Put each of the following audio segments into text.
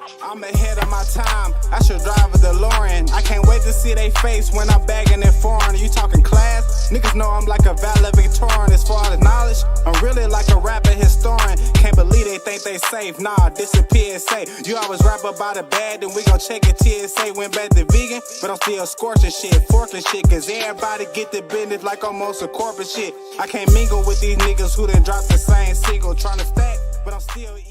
I'm ahead of my time, I should drive a DeLorean. I can't wait to see they face when I'm bagging it foreign. You talking class? Niggas know I'm like a valedictorian. As far as knowledge, I'm really like a rapper historian. Can't believe they think they safe, nah, this is PSA. You always rap about it bad, then we gon' check it. TSA went back to vegan, but I'm still scorching shit, forking shit. Cause everybody get the business like almost a corporate shit. I can't mingle with these niggas who done dropped the same single. Tryna stack, but I'm still eating.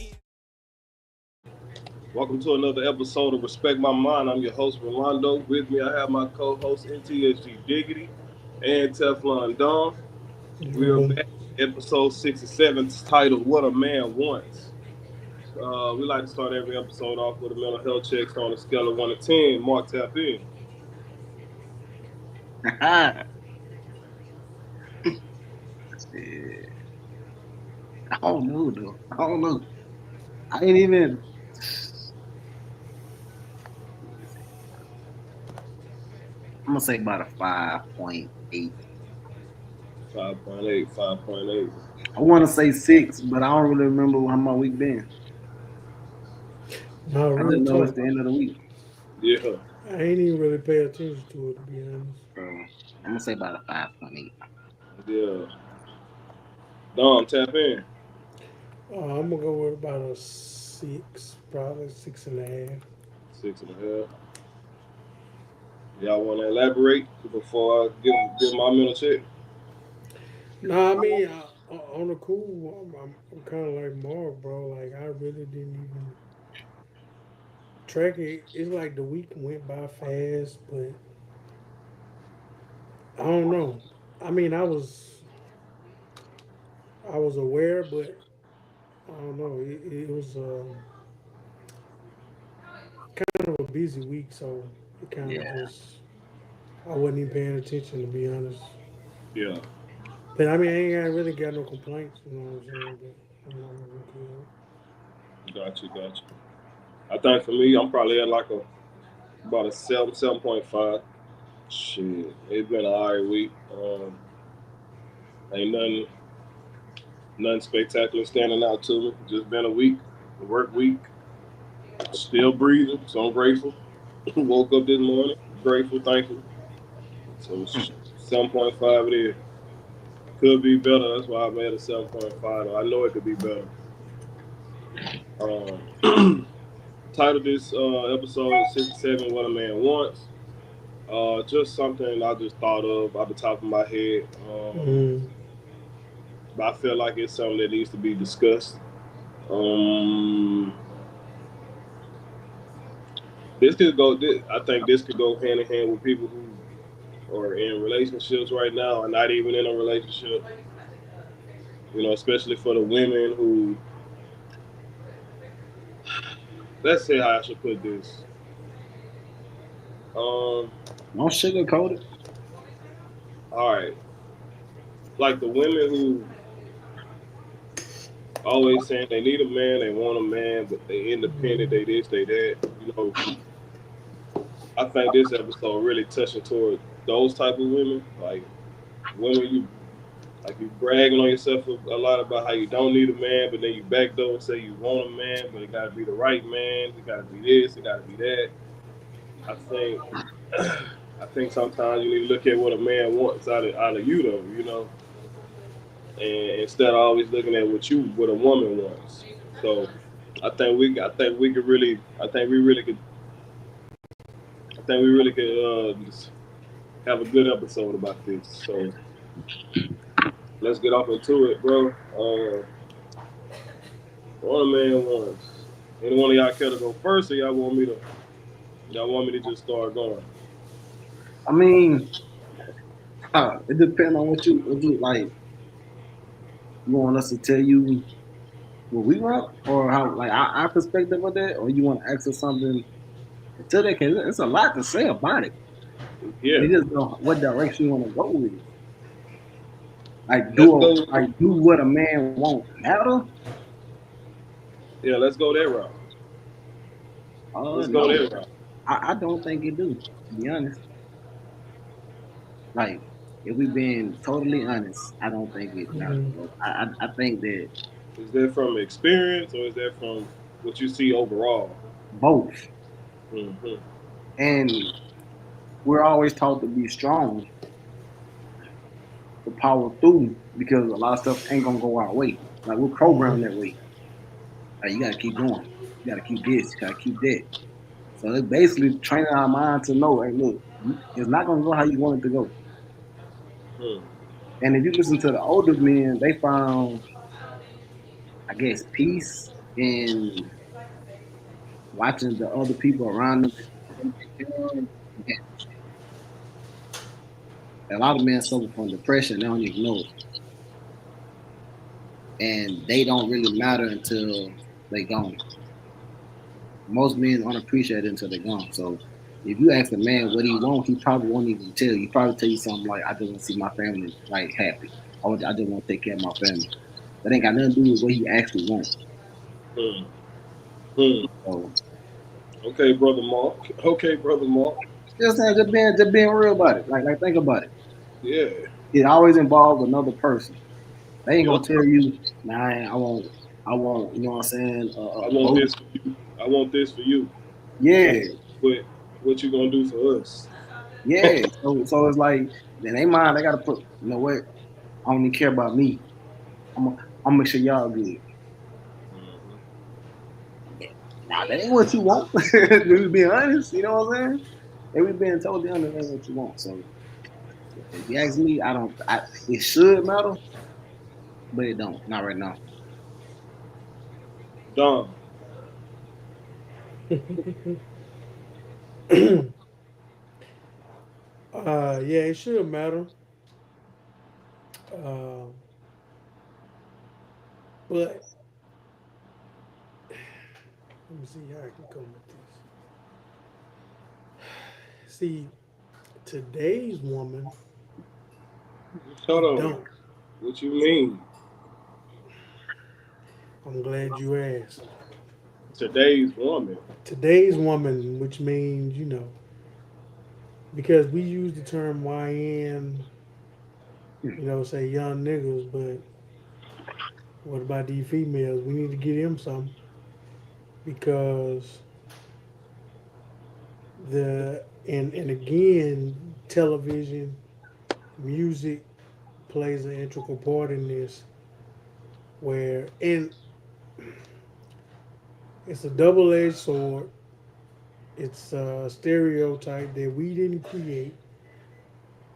Welcome to another episode of Respect My Mind. I'm your host, Rolando. With me, I have my co-host, NTSG Diggity and Teflon Don. We are back, episode 67, titled What a Man Wants. We like to start every episode off with a mental health check on a scale of 1 to 10. Mark, tap in. I don't know, though. I don't know. I ain't even. I'm gonna say about a 5.8. 5.8, 5.8. I want to say 6, but I don't really remember how my week been. No, I real just know talk. it's the end of the week. Yeah. I ain't even really pay attention to it, to be honest. I'm gonna say about a 5.8. Yeah. Don, tap in. I'm gonna go with about a 6, probably 6.5. 6.5. Y'all want to elaborate before I give my mental check? No, I mean, on the cool, I'm kind of like Mark, bro. Like, I really didn't even track it. It's like the week went by fast, but I don't know. I mean, I was aware, but I don't know. It was kind of a busy week, so it kind of Yeah. just I wasn't even paying attention, to be honest. Yeah. But I mean, I ain't really got no complaints, you know what I'm saying? But I'm not really good. Got you. I think for me, I'm probably at like about a 7.5. Shit, it's been an alright week. Ain't nothing spectacular standing out to me. Just been a week, a work week. Still breathing, so I'm grateful. Woke up this morning, grateful, thankful. So 7.5 it is. Could be better. That's why I made a 7.5. I know it could be better. Title this episode is 67 What a Man Wants. Just something I just thought of off the top of my head. Mm. But I feel like it's something that needs to be discussed. This could go. I think this could go hand in hand with people who are in relationships right now, and not even in a relationship. You know, especially for the women who. Let's say how I should put this. Don't sugarcoat it. All right, like the women who always saying they need a man, they want a man, but they independent, they this, they that. You know, I think this episode really touching toward those type of women, like women you bragging on yourself a lot about how you don't need a man, but then you backdoor and say you want a man, but it got to be the right man. It got to be this. It got to be that. I think, I think sometimes you need to look at what a man wants out of you, though. You know, and instead of always looking at what a woman wants. So, I think we really could just have a good episode about this. So let's get off into it, bro. What a man wants. Any one of y'all care to go first, or y'all want me to just start going? I mean, it depends on what you like. You want us to tell you what we want, or how like our perspective of that, or you want to ask us something to tell that? Cause it's a lot to say about it. Yeah, It just know what direction you want to go with. Like let's go. do what a man won't matter? Yeah, let's go that route. Let's go No, that route. I don't think it do. To be honest, like if we being totally honest, I don't think it matters. Mm. Bro. I think that Is that from experience, or is that from what you see overall? both. Mm-hmm. And we're always taught to be strong, to power through, because a lot of stuff ain't gonna go our way. Like we're programmed that way. Like you gotta keep going. You gotta keep this. You gotta keep that. So it's basically training our mind to know, hey, look, it's not gonna go how you want it to go. Mm. And if you listen to the older men, they found, I guess, peace in watching the other people around them. A lot of men suffer from depression. They don't even know it, and they don't really matter until they gone. Most men aren't appreciated until they're gone. So if you ask a man what he wants, he probably won't even tell you. He probably tell you something like, "I just want to see my family like happy. I just want to take care of my family." That ain't got nothing to do with what he actually wants. Mm. Mm. So Okay, brother Mark. Okay, brother Mark. just saying, just being real about it. Like think about it. Yeah. It always involves another person. They ain't Yep. gonna tell you, "Nah, I want." You know what I'm saying? I want this for you. I want this for you. Yeah, But what you gonna do for us? yeah. So it's like in their mind, they gotta put, you know what? I don't even care about me. I'm gonna make sure y'all good. Mhm. Nah, that ain't what you want. To be honest, you know what I'm saying? And we being totally honest, that ain't what you want. So if you ask me, I don't. It should matter, but it don't. Not right now. Don. Yeah, it should matter. Uh, but let me see how I can come with this. See, today's woman Hold on. don't. What you mean? I'm glad you asked. Today's woman. Today's woman, which means, because we use the term YN, say young niggas, but what about these females? We need to get them some because and again, television, music plays an integral part in this where and it's a double edged sword. It's a stereotype that we didn't create.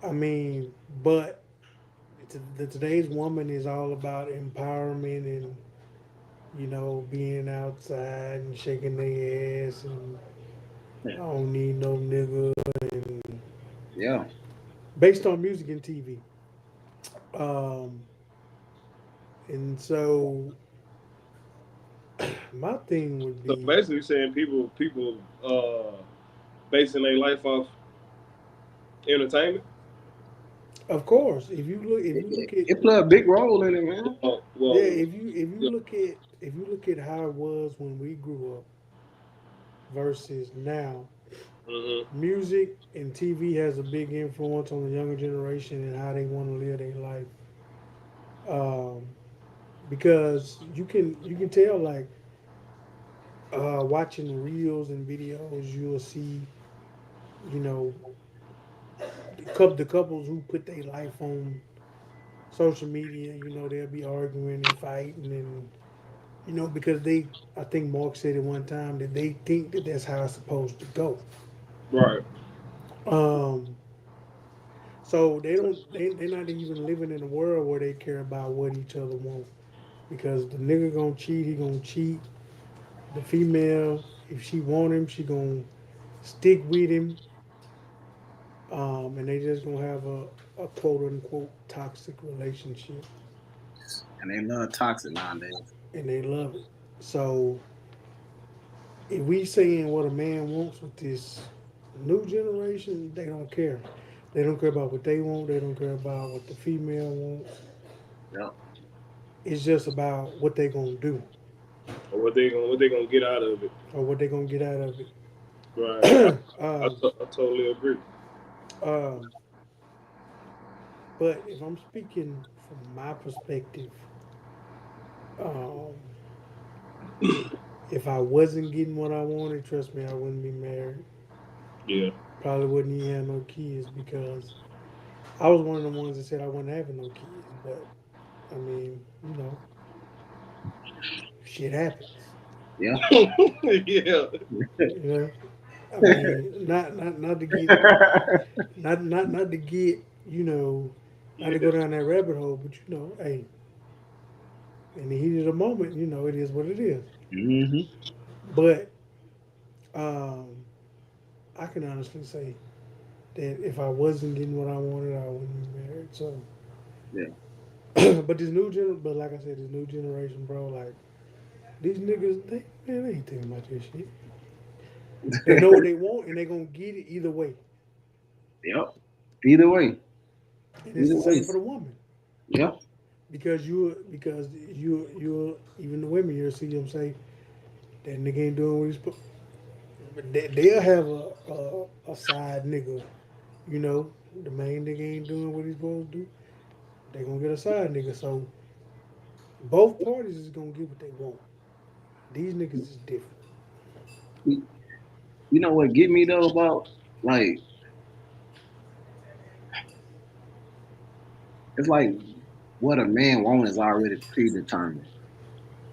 I mean, but today's woman is all about empowerment and being outside and shaking their ass and I don't need no nigga and Yeah. based on music and TV. Um, and so my thing would So be, basically saying people basing their life off entertainment. of course, if you look at It play a big role in it, man. yeah, Well, if you look at how it was when we grew up versus now, mm-hmm. music and TV has a big influence on the younger generation and how they want to live their life. Um, because you can tell like watching reels and videos, you'll see you know the couples who put their life on social media. They'll be arguing and fighting and because they I think Mark said at one time that they think that that's how it's supposed to go. Right. Um, so they're not even living in a world where they care about what each other want because the nigga gonna cheat, he gonna cheat. The female, if she want him, she gonna stick with him. And they just gonna have a quote unquote toxic relationship, And they love toxic nowadays. and they love it. So if we saying what a man wants with this new generation, they don't care. They don't care about what they want. They don't care about what the female wants. Yeah. It's just about what they gonna do Or what they gonna get out of it. or what they gonna get out of Right. it. I totally agree. Um, but if I'm speaking from my perspective, um, If I wasn't getting what I wanted, trust me, I wouldn't be married. Yeah. Probably wouldn't even have no kids because I was one of the ones that said I wasn't having no kids. But I mean, shit happens. Yeah. Yeah. You know, I mean, not to get not to get not to Yeah. go down that rabbit hole, but hey, in the heat of the moment, it is what it is. Mm-hmm. But um, I can honestly say that if I wasn't getting what I wanted, I wouldn't be married. So, Yeah. but like I said, this new generation, bro, like these niggas, they ain't thinking about this shit. They know what they want, and they gonna get it either way. Yep. Either way. And it's Either the way. same for the woman. Yep. Because you even the women you'll see them say that nigga ain't doing what he's supposed. They'll have a side nigga, the main nigga ain't doing what he's supposed to do. They gonna get a side nigga, so both parties is gonna get what they want. These niggas is different. You know what get me though about like it's like what a man wants is already predetermined.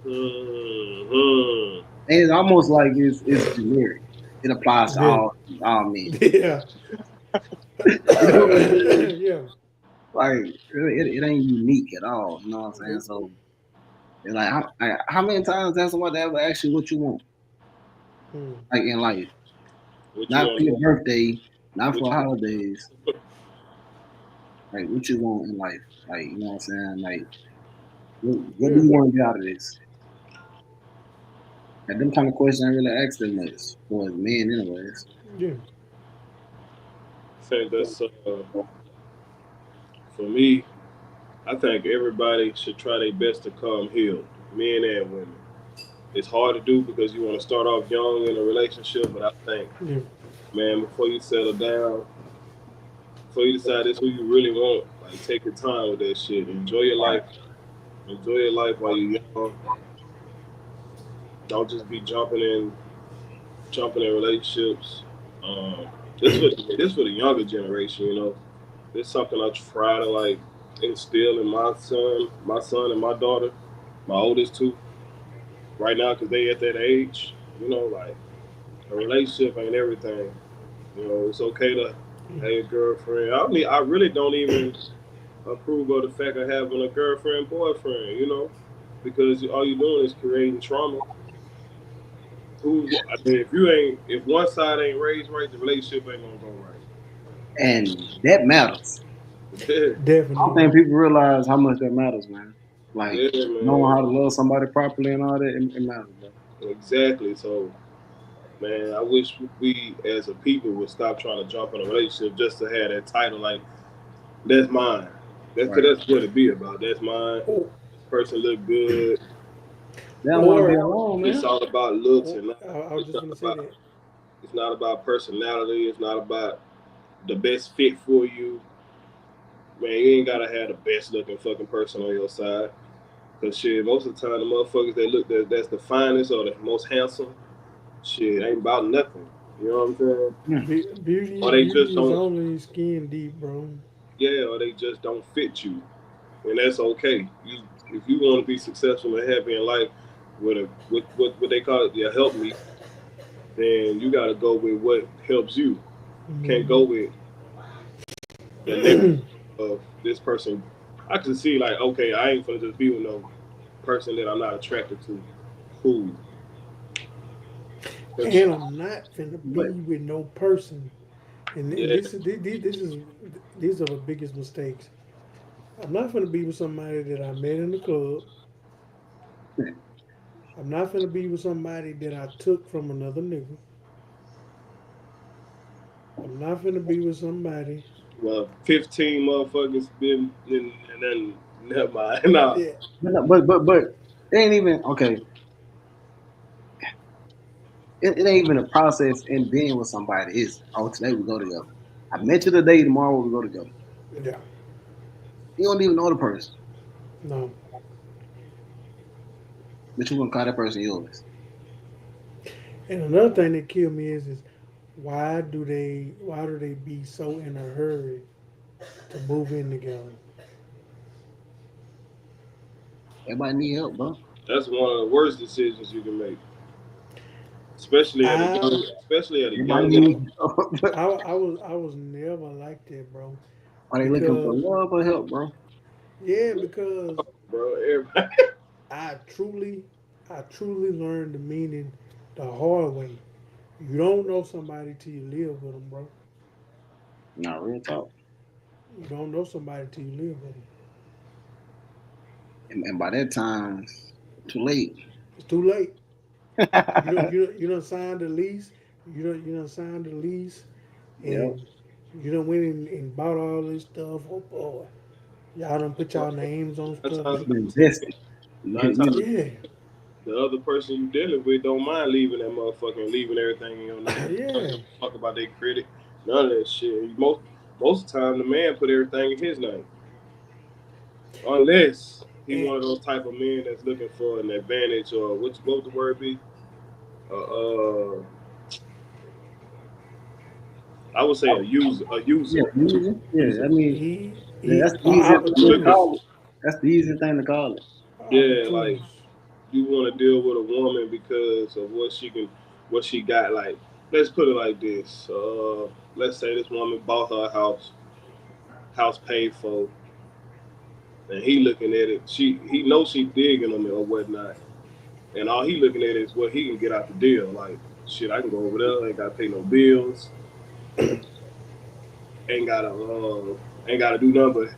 Mm-hmm. And it's almost like it's generic. It applies to Yeah, all men. yeah, You know what I'm saying? yeah. Like it ain't unique at all. You know what I'm saying? Nope. So it's like how many times has somebody ever asked you what you want? Hmm. Like in life. What you Not for want? your birthday, not What for you holidays. Like what you want in life. Like, you know what I'm saying? Like what do Yeah, you want to get out of this? Like them kind of questions I really ask them much for men anyways. yeah. think that's for me? I think everybody should try their best to come healed, men and women. It's hard to do because you want to start off young in a relationship, but I think, Yeah. man, before you settle down, before you decide this who you really want, like take your time with that shit. Enjoy your Right. life. Enjoy your life while you're young. Don't just be jumping in relationships. Um, this for the younger generation, you know. It's something I try to like instill in my son and my daughter, my oldest two, right now, because they at that age. You know, like a relationship ain't everything. You know, it's okay to have a girlfriend. I mean, I really don't even approve of the fact of having a girlfriend, boyfriend. You know, because all you're doing is creating trauma. I mean, if one side ain't raised right, the relationship ain't gonna go right. And that matters. I don't Definitely think do. people realize how much that matters, man. Like Yeah, knowing man. how to love somebody properly and all that, it matters, bro. Exactly. So, man, I wish we as a people would stop trying to jump in a relationship just to have that title. Like, that's mine. That's Right. because that's what it be about. That's mine. Or, This person look good. They don't want to be or, alone, It's man. all about looks or and not, I was it's just not gonna say about that. it's not about personality. It's not about the best fit for you. Man, you ain't gotta have the best looking fucking person on your side. Cause shit, most of the time the motherfuckers that's the finest or the most handsome, shit ain't about nothing. You know what I'm saying? Hmm. Or they just Beauty is don't, only skin deep, bro. yeah, or they just don't fit you, and that's okay. If you want to be successful and happy in life with what they call it, your help me, then you got to go with what helps you. Can't go Hmm. with the negative of this person. I can see like, okay, I ain't gonna just be with no person that I'm not attracted to. Cool. 'Cause, And I'm not finna But be with no person. And yeah, this is these are the biggest mistakes. I'm not finna be with somebody that I met in the club. I'm not finna be with somebody that I took from another nigga. I'm not finna be with somebody. well, 15 motherfuckers been and then never mind. Nah, Yeah, but it ain't even okay. It ain't even a process in being with somebody. It's today we go together. I met you today, tomorrow we go together. yeah, You don't even know the person, no, but you gonna call that person yours. And another thing that killed me is why do they be so in a hurry to move in together? Everybody need help, bro. That's one of the worst decisions you can make, I especially at a Everybody young age. need help. I was never like that, bro. Are they looking for Because love or help, bro? yeah, because Bro, everybody. I truly I truly learned the meaning the hard way. You don't know somebody till you live with them, bro. Nah, real talk. You don't know somebody till you live with them. And by that time, too late. It's too late. You don't sign the lease. You don't sign the lease, Yep. and you don't went and bought all this stuff. Oh boy, y'all done put y'all names on Nine stuff. times, You invested. nine times Yeah, the other person you dealing with don't mind leaving that motherfucker and leaving everything in your name. Don't give yeah. a fuck about their credit. None of that shit. Most of the time the man put everything in his name. Unless he And one of those type of men that's looking for an advantage or what would the word be? Uh, uh I would say a user. A Yeah, user. easy. Yeah, I mean, he yeah, he that's the easiest thing to Looking, call it. That's the easiest thing to call it. yeah, like opportunist. you want to deal with a woman because of what she got. Like, let's put it like this. Let's say this woman bought her a house paid for, and he looking at it. He knows she digging him or whatnot, and all he looking at is what he can get out the deal. Like, shit, I can go over there. Ain't got to pay no bills. Ain't gotta ain't gotta do nothing but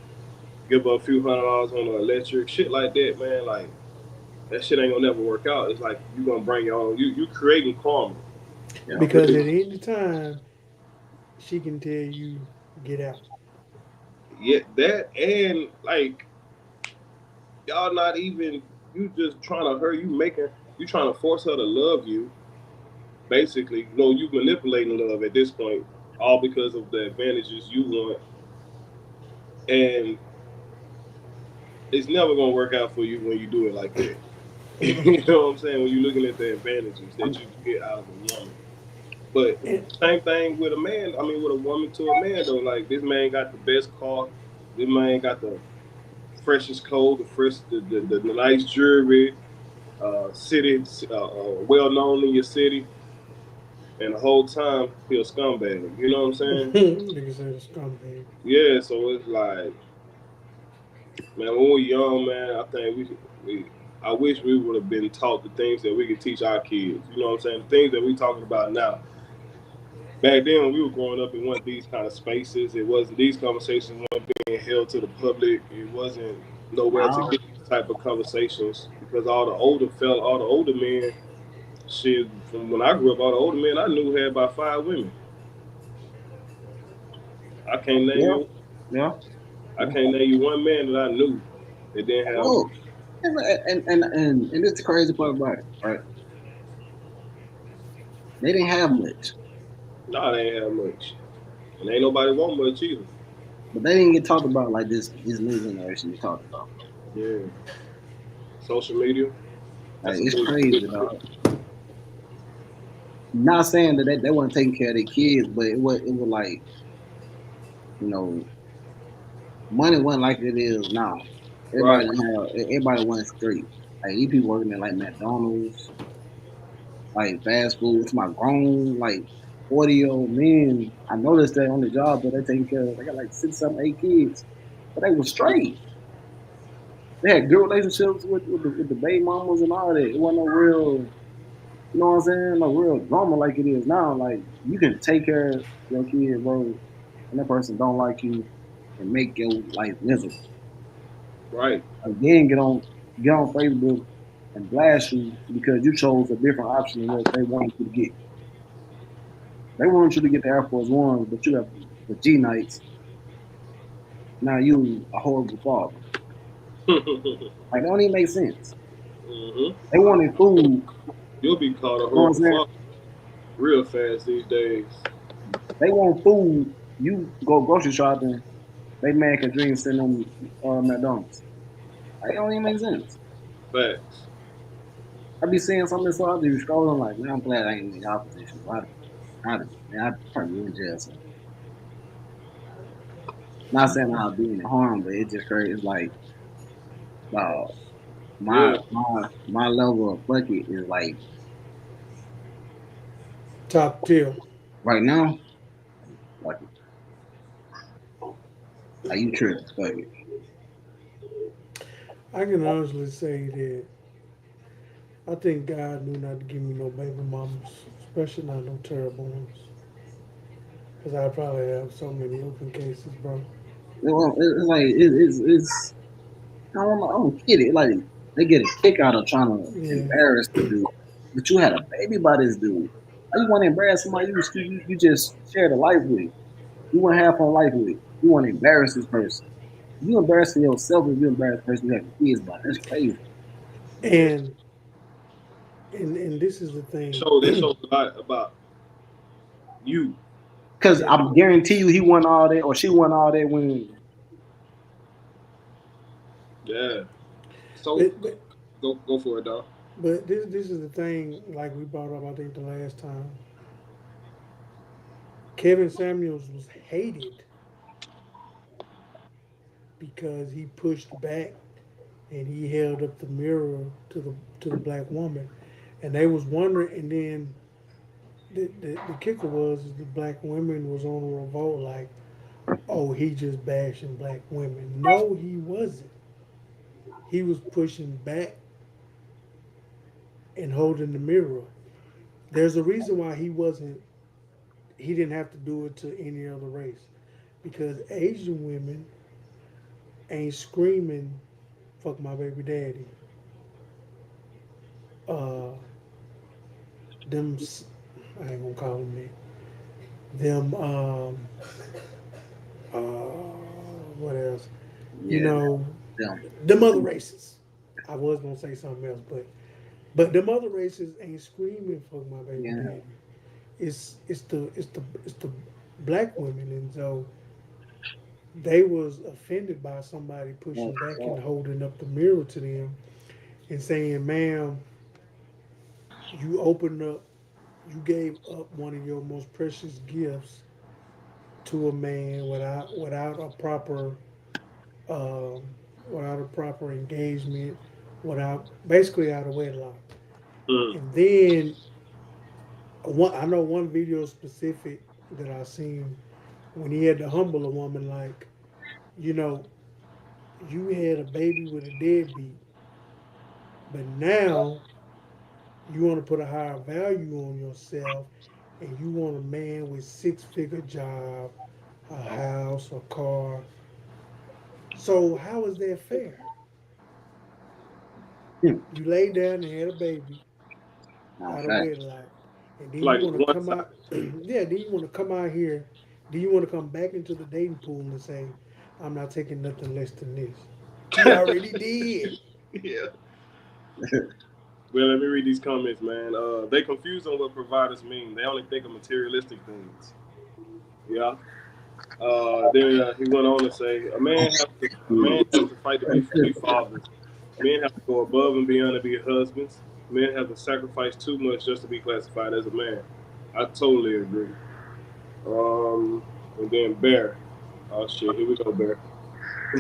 give her a few $100 on the electric. Shit like that, man. Like that shit ain't gonna never work out. It's like you gonna bring your own. You creating karma. Yeah. You Because creating, at any time she can tell you get out. yeah, that and like y'all not even you just trying to hurt you trying to force her to love you. Basically, no, you manipulating love at this point, all because of the advantages you want, and it's never gonna work out for you when you do it like that. You know what I'm saying? When you're looking at the advantages that you get out of a woman. But And, same thing with a man. I mean, with a woman to a man though. Like this man got the best car. This man got the freshest clothes, the nice jewelry, city, well known in your city, and the whole time he a scumbag. You know what I'm saying? nigga said a scumbag. Yeah. So it's like, man, when we were young, man, I think we I wish we would have been taught the things that we could teach our kids. You know what I'm saying? The things that we talking about now. Back then, when we were growing up, it wasn't these kind of spaces. It wasn't these conversations weren't being held to the public. It wasn't nowhere to Nah, get these type of conversations because all the older men, shit. From when I grew up, all the older men I knew had about 5 women. I can't name yeah, you. yeah. I can't name you one man that I knew that didn't have. Oh, and this is the crazy part about it, right? They didn't have much, Nah, they ain't have much, and ain't nobody want much either. but they didn't get talked about like this new generation is talking about. Yeah, social media. Like That's a it's big. crazy, dog. Not saying that they weren't taking care of their kids, but it was like you know money wasn't like it is now. Right. Everybody went straight. Like these people working at like McDonald's, like fast food. It's my grown like 40-year-old men. I noticed that on the job, but they taking care of. They got like 6, 7, 8 kids, but they were straight. They had good relationships with the baby mamas and all that. It wasn't no real, you know what I'm saying? No real drama like it is now. Like you can take care of your kid, bro, and that person don't like you and make your life miserable. Right. Again, get on Facebook and blast you because you chose a different option than what they wanted you to get. They wanted you to get the Air Force Ones, but you got the G Knights. Now you a horrible father. hmm Like that don't even make sense. They wanted food. You'll be called a You know what I'm horrible saying? father real fast these days. They want food. You go grocery shopping. They man can dream sitting on McDonald's. Like, it don't even make sense. Facts. I be seeing something, so I be scrolling like, man, I'm glad I ain't in y'all position. I probably in jail. So. Not saying I'll do any harm, but it just crazy. It's like, uh, Yeah. my level of bucket is like Top tier. right now, like you tripping, bucket. I can honestly say that I think God knew not to give me no baby mamas, especially not no terrible ones. Because I probably have so many open cases, bro. It's like it's I don't get it. Like they get a kick out of trying to Yeah. embarrass the dude, but you had a baby by this dude. How you want to embarrass somebody you just shared a life with? You want to have fun life with? You want to embarrass this person? You embarrassing yourself if you embarrass the person you have kids by. That's crazy. And and this is the thing. That shows a lot about you. Because Yeah. I guarantee you, he won all that or she won all that when. Yeah. So But go for it, dog. but this is the thing. Like we brought up, I think the last time, Kevin Samuels was hated because he pushed back and he held up the mirror to the black woman, and they was wondering. And then the kicker was the black women was on a revolt like, oh, he just bashing black women. No, he wasn't. He was pushing back and holding the mirror. There's a reason why he wasn't. He didn't have to do it to any other race because Asian women ain't screaming, "Fuck my baby daddy." Uh, them I ain't gonna call them that. Them what else? You Yeah, know, them. them other races. I was gonna say something else, but them other races ain't screaming "Fuck my baby Yeah. daddy." It's the black women, and so they was offended by somebody Yeah. pushing back and holding up the mirror to them and saying, "Ma'am, you opened up, you gave up one of your most precious gifts to a man without a proper um, without a proper engagement, without basically out of wedlock." Mm. And then I know one video specific that I seen when he had to humble a woman like, you know, you had a baby with a deadbeat, but now you want to put a higher value on yourself and you want a man with 6-figure job, a house, a car. So how is that fair? Hmm. You laid down and had a baby Nah, out of fact. wedlock, and then you Like want to one come side. out. Yeah, then you want to come out here. Then you want to come back into the dating pool and say, "I'm not taking nothing less than this." He already did. Yeah. Well, let me read these comments, man. They confused on what providers mean. They only think of materialistic things. Yeah. Then he went on to say, a man has to fight to be fathers. Men have to go above and beyond to be husbands. Men have to sacrifice too much just to be classified as a man. I totally agree. And then Bear. Oh shit, here we go, Bear.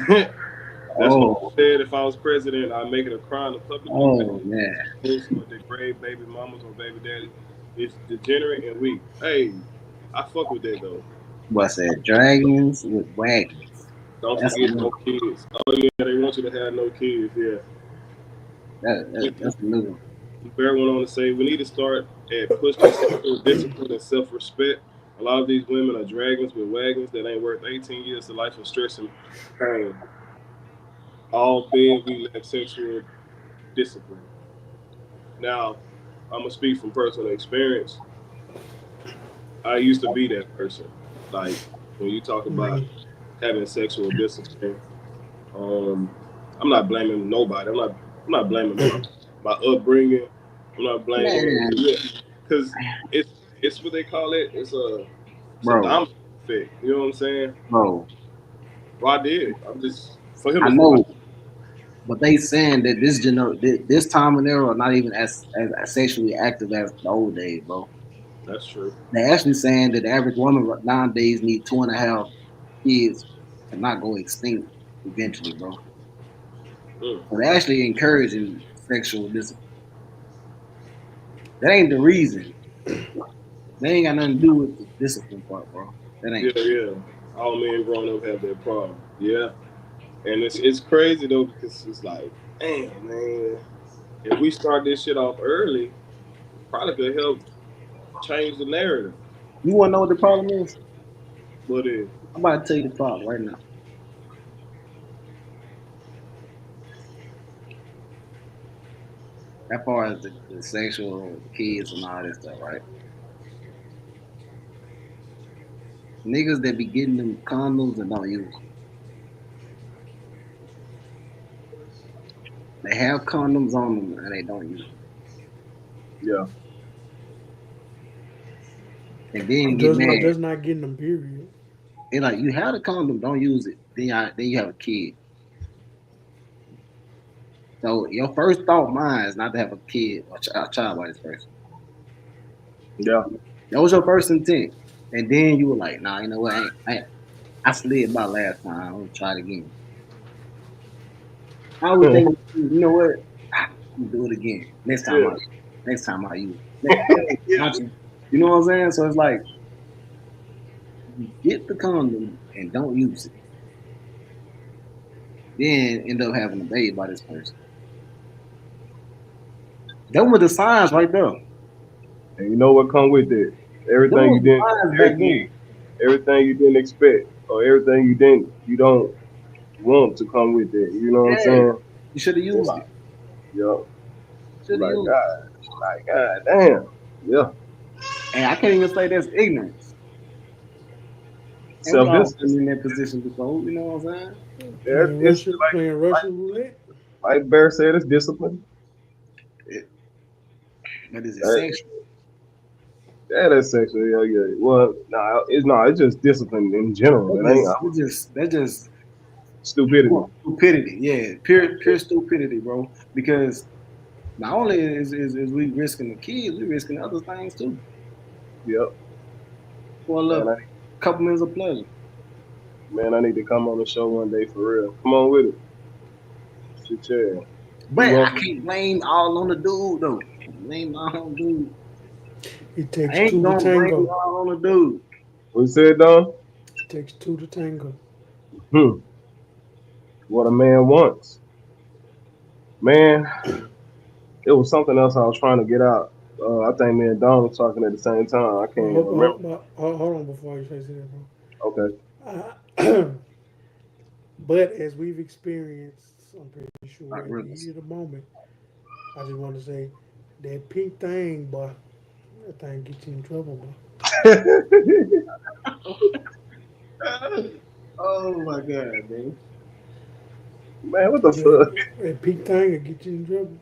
That's what Oh, I said. If I was president, I'd make it a crime to publicly oh man. or degrade baby mamas or baby daddy. It's degenerate and weak. Hey, I fuck with that though. What's that? Dragons with wagons. Don't That's forget no another. kids. Oh yeah, they want you to have no kids. Yeah. That's another. Bear went on to say, we need to start at pushing sexual discipline and self respect. A lot of these women are dragons with wagons that ain't worth 18 years of life of stress and pain. All bed we lack sexual discipline. Now, I'm gonna speak from personal experience. I used to be that person. Like when you talk about Mhm. having sexual discipline, um, I'm not blaming nobody. I'm not blaming my upbringing. I'm not blaming Man, yeah, because it's it's what they call it. It's a bro, domino effect. You know what I'm saying? bro. Well, I did it. I'm just for him. I It's like know, But they saying that this time and era are not even as sexually active as the old days, bro. That's true. They're actually saying that the average woman nowadays need 2.5 kids to not go extinct eventually, bro. Mm. So they're actually encouraging sexual discipline. That ain't the reason. They ain't got nothing to do with the discipline part, bro. That Yeah, ain't. yeah. All men growing up have that problem. Yeah, and it's crazy though because it's like, damn man, if we start this shit off early, probably could help change the narrative. You wanna know what the problem is? But I'm about to tell you the problem right now. As far as the sexual kids and all this stuff, right? Niggas that be getting them condoms and don't use them. They have condoms on them and they don't use them. yeah, And then get mad. That's not getting them. Period. They like, you have the condom, don't use it. Then you have a kid. So your first thought, mine, is not to have a kid or a child by this person. yeah, That was your first intent. And then you were like, nah, you know what? I slid by last time. I'm gonna try it again. I was thinking, you know what? I'm gonna do it again. yeah, Next time I use it. yeah. You know what I'm saying? So it's like, you get the condom and don't use it. Then end up having a baby by this person. Them were the signs right there. And you know what come with it? Everything Them you were the didn't, signs back then. everything you didn't expect, or everything you don't want to come with it. You know what I'm Yeah, saying? you should have used it. Yeah. Should have Like used it. God, like God damn. Yeah. And I can't even say that's ignorance. And we Self all distance. been in that position before. You know what I'm saying? It's Playing Russian roulette. like Bear said, it's discipline. But is it That, sexual? yeah, that's sexual. Yeah, yeah. Well, nah, it's just discipline in general. It ain't That's just stupidity. stupidity. Yeah, pure stupidity, bro. Because not only is we risking the kids, we risking other things too. Yep. For a Man, little couple minutes of pleasure. I need to come on the show one day for real. Come on with it. Shit, yeah. But You I want- can't blame all on the dude though. Blame all on the dude. It I takes ain't two to gonna blame tango. all on the dude. What you said, Don? It takes two to tango. Hmm. What a man wants. Man, it was something else I was trying to get out. I think me and Don was talking at the same time. I can't even remember. Hold on before you say that, Okay. bro. But as we've experienced, I'm pretty sure Like at the rivers. heat of the moment, I just want to say that pink thing, boy, that thing gets you in trouble, boy. Oh my god, man. Man, what the Yeah, fuck? that pink thing will get you in trouble.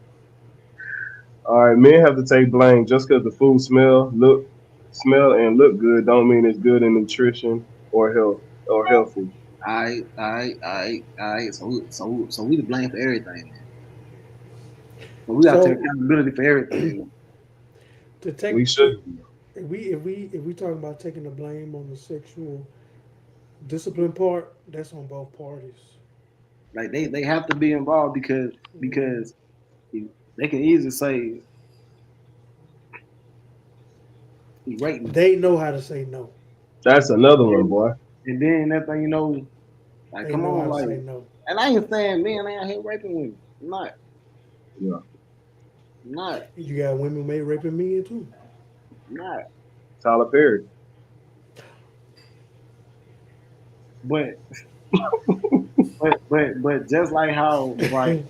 All right, men have to take blame just because the food smell and look good don't mean it's good in nutrition or healthy. Alright. So we to blame for everything, man. So we gotta take So accountability for everything. to take, We should. if we talk about taking the blame on the sexual discipline part, that's on both parties. Like they have to be involved because they can easily say he raping me. They know how to say no. That's another one, boy. And then that thing, you know, like They come know on, how to like, say no. and I ain't saying men ain't out here raping women. I'm not. Yeah. I'm not. You got women may raping men too. I'm not. Tyler Perry. But but just like how like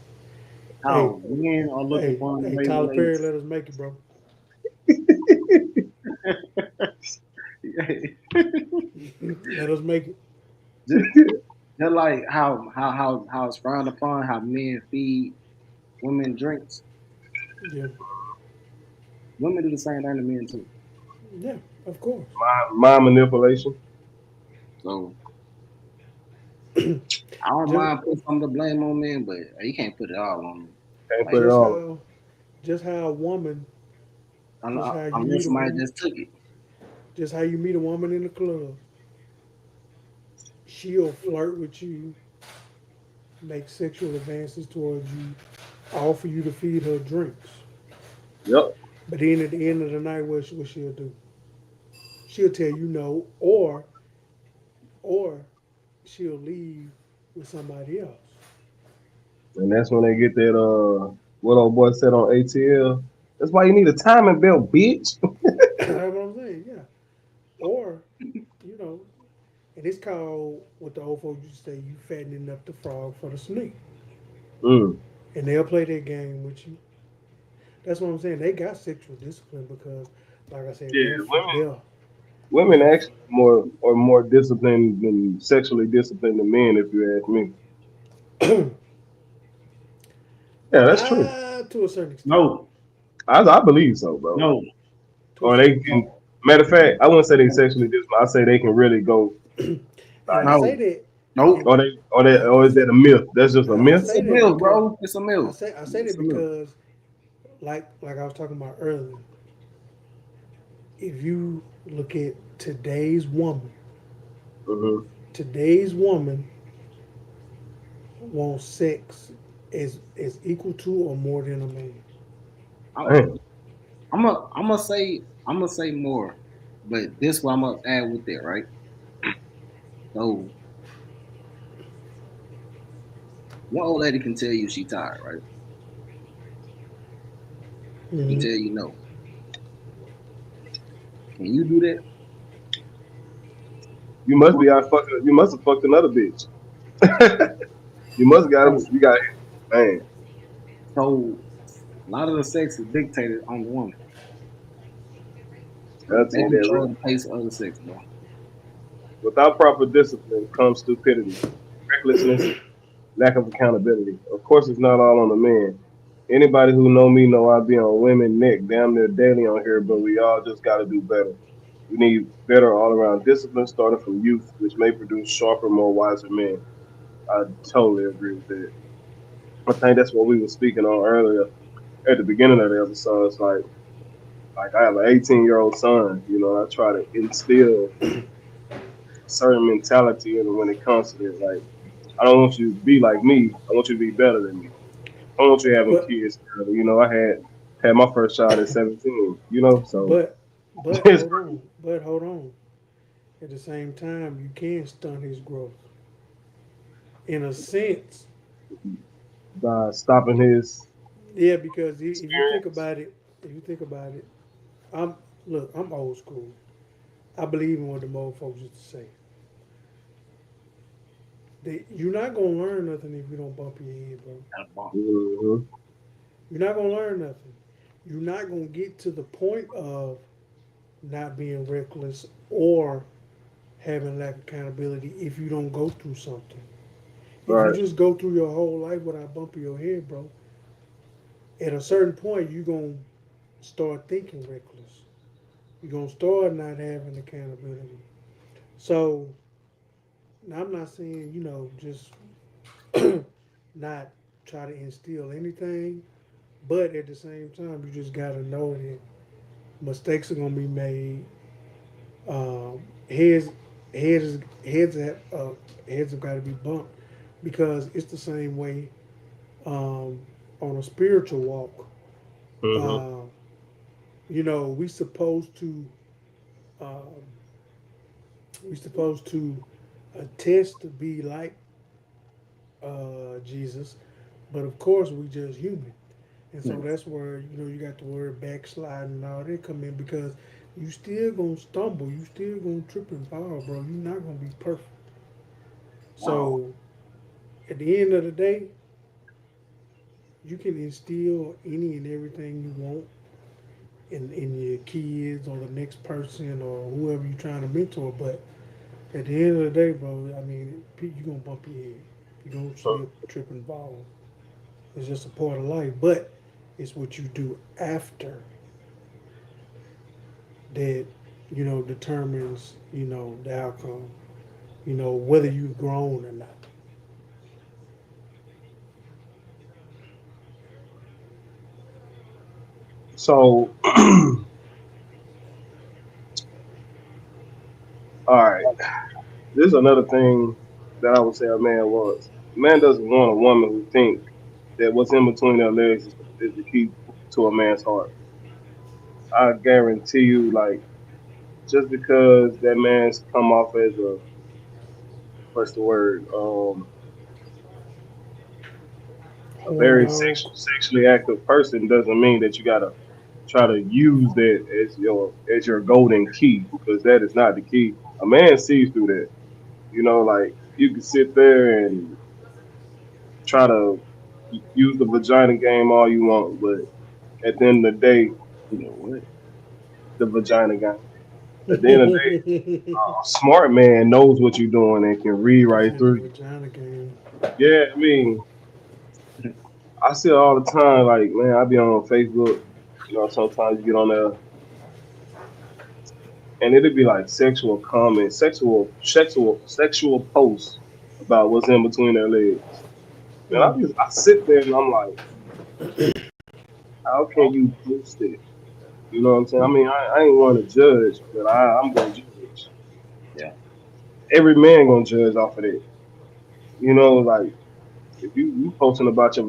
how men are looking for Hey, Tyler Perry, let us make it, bro. Let us make it. just like how it's frowned upon how men feed women drinks. Yeah, Women do the same thing to men too. yeah, of course. Mind manipulation. So I don't just mind putting some of the blame on men, but you can't put it all on them. Can't put Like it just all. how just how a woman, just how you meet unless a somebody woman, just took it. just how you meet a woman in the club, she'll flirt with you, make sexual advances towards you, offer you to feed her drinks. Yep. But then at the end of the night, what she'll do? She'll tell you no, or she'll leave with somebody else. And that's when they get that what old boy said on ATL. That's why you need a timing belt, bitch. That's what I'm saying, yeah. Or, you know, and it's called what the old folks used to say, you fattening up the frog for the snake. Mm. And they'll play that game with you. That's what I'm saying. They got sexual discipline because, like I said, Yeah, women they'll actually more disciplined than sexually disciplined than men, if you ask me. Yeah, that's true. to a certain extent. No, I believe so, bro. no, To a Or they certain can. extent. no, Matter of fact, I wouldn't say they no, sexually disciplined. I say they can really go And I like, say no, that, nope. and or is that a myth? That's just a I myth. It's say a that mill, because bro. It's a mill. I say that It's a mill. because like I was talking about earlier, if you look at Hmm. today's woman wants sex as equal to or more than a man. I'm, Damn. I'm gonna say more, but this what I'm gonna add with it, right? So one old lady can tell you she tired, right? Can Mm-hmm. tell you no. Can you do that? You must be out fucking. You must have fucked another bitch. You must got him. So, You got man. so a lot of the sex is dictated on the woman. I'll tell They you that. control the pace of the sex, bro. Without proper discipline comes stupidity, recklessness, lack of accountability. Of course, it's not all on the man. Anybody who know me know I be on women neck damn near daily on here, but we all just got to do better. We need better all around discipline starting from youth, which may produce sharper, more wiser men. I totally agree with that. I think that's what we were speaking on earlier at the beginning of the episode. It's like I have an 18-year-old son, you know, and I try to instill a certain mentality in him when it comes to this. Like, I don't want you to be like me. I want you to be better than me. I don't want you having But kids early. You know, I had my first child at 17. You know, so but but it's hold on. But hold on. At the same time, you can stunt his growth. In a sense, by stopping his yeah, because if you think experience. about it, I'm I'm old school. I believe in what the old folks used to say. You're not gonna learn nothing if you don't bump your head, bro. Hmm. You're not gonna learn nothing. You're not gonna get to the point of not being reckless or having lack of accountability if you don't go through something. If you Right. just go through your whole life without bumping your head, bro, at a certain point you're gonna start thinking reckless. You're gonna start not having accountability. So now I'm not saying, just not try to instill anything, but at the same time you just gotta know that mistakes are gonna be made. Um, heads, heads heads have got to be bumped because it's the same way on a spiritual walk. Hmm. Uh, we um, supposed to attest to be like Jesus, but of course we just human, and so that's where you got the word backsliding and all that come in because you still gonna stumble, you still gonna trip and fall, bro. You're not gonna be perfect. Wow. So at the end of the day, you can instill any and everything you want in your kids or the next person or whoever you're trying to mentor. But at the end of the day, bro, I mean, you're going to bump your head. You're going to slip, trip, and fall. It's just a part of life. But it's what you do after that, determines, the outcome, whether you've grown or not. So, all right, this is another thing that I would say a man wants. A man doesn't want a woman who think that what's in between their legs is the key to a man's heart. I guarantee you, like, just because that man's come off as a what's the word, a Horn very dog. sexually active person doesn't mean that you gotta try to use that as your golden key because that is not the key. A man sees through that. You know, like you can sit there and try to use the vagina game all you want, but at the end of the day, You know what? the vagina game. At the end of the day, a smart man knows what you're doing and can read right And the through you. vagina game. Yeah, I mean, I see it all the time. Like, man, I be on Facebook. You know, sometimes you get on there and it'd be like sexual comments, sexual posts about what's in between their legs. And Mm. I sit there and I'm like, how can you post it? You know what I'm saying? I mean, I ain't want to judge, but I'm gonna judge. Yeah. Every man gonna judge off of that. You know, like if you posting about your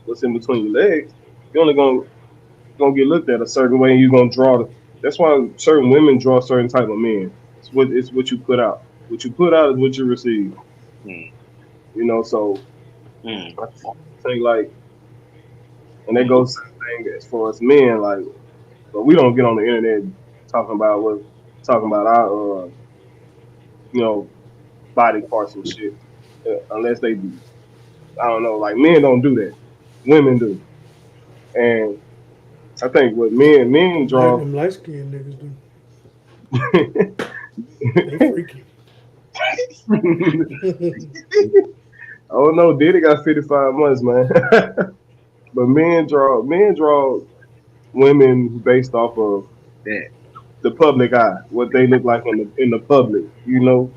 what's in between your legs, you're only gonna get looked at a certain way, and you're gonna draw. That's why certain women draw certain type of men. It's what you put out. What you put out is what you receive. Mm. You know, so Mm. I think like, and that goes to the thing as far as men, like, but we don't get on the internet talking about what talking about our you know body parts and shit unless they be I don't know, like men don't do that, women do, and I think what men Like draw. them light skinned niggas do. I They freaky. don't know, Diddy got 55 months, man. But men draw women based off of That. the public eye, what they look like in the public. You know,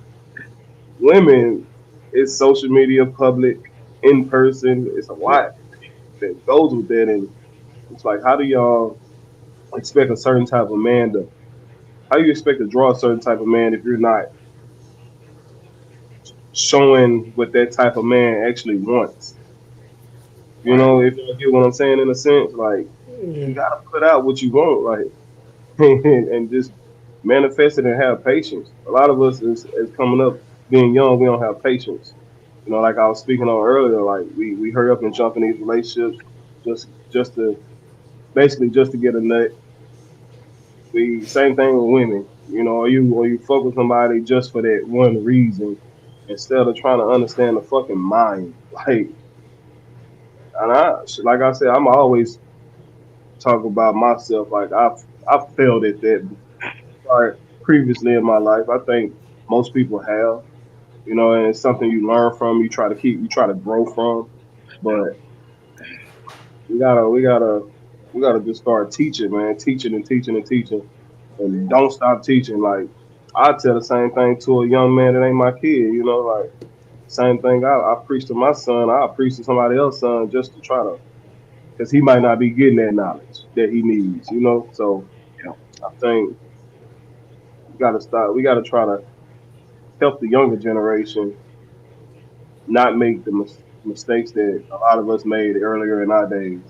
women it's social media, public, in person. It's a lot that goes with that, and it's like, how do y'all expect a certain type of man to? How you expect to draw a certain type of man if you're not showing what that type of man actually wants? You Right. know, if you get what I'm saying, in a sense, like Yeah. you gotta put out what you want, like, and just manifest it and have patience. A lot of us is coming up being young, we don't have patience. You know, like I was speaking on earlier, like we hurry up and jump in these relationships just to basically just to get a nut. We same thing with women. You know, or you fuck with somebody just for that one reason instead of trying to understand the fucking mind. Like, and like I said, I'm always talk about myself. Like I've failed at that previously in my life. I think most people have, and it's something you learn from. You try to grow from. But we gotta just start teaching, man, teaching and teaching and teaching, and don't stop teaching. Like I tell the same thing to a young man that ain't my kid. Like same thing I preach to my son. I preach to somebody else's son just to try to, because he might not be getting that knowledge that he needs. So Yeah. I think we gotta stop. We gotta try to help the younger generation not make the mistakes that a lot of us made earlier in our days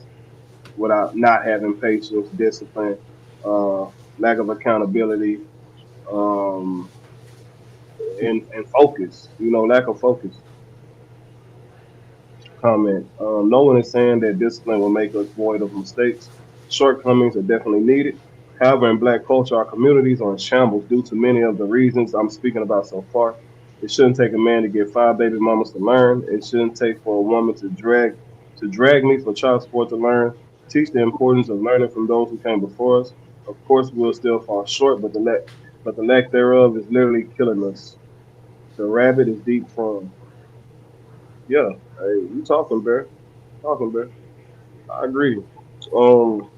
without not having patience, discipline, uh, lack of accountability, um, and focus. Lack of focus. Comment. No one is saying that discipline will make us void of mistakes. Shortcomings are definitely needed. However, in black culture, our communities are in shambles due to many of the reasons I'm speaking about so far. It shouldn't take a man to get five baby mamas to learn. It shouldn't take for a woman to drag me for child support to learn. Teach the importance of learning from those who came before us. Of course, we'll still fall short, but the lack thereof is literally killing us. The rabbit is deep from. Yeah, hey, you talking, bear? Talking, bear. I agree. Um,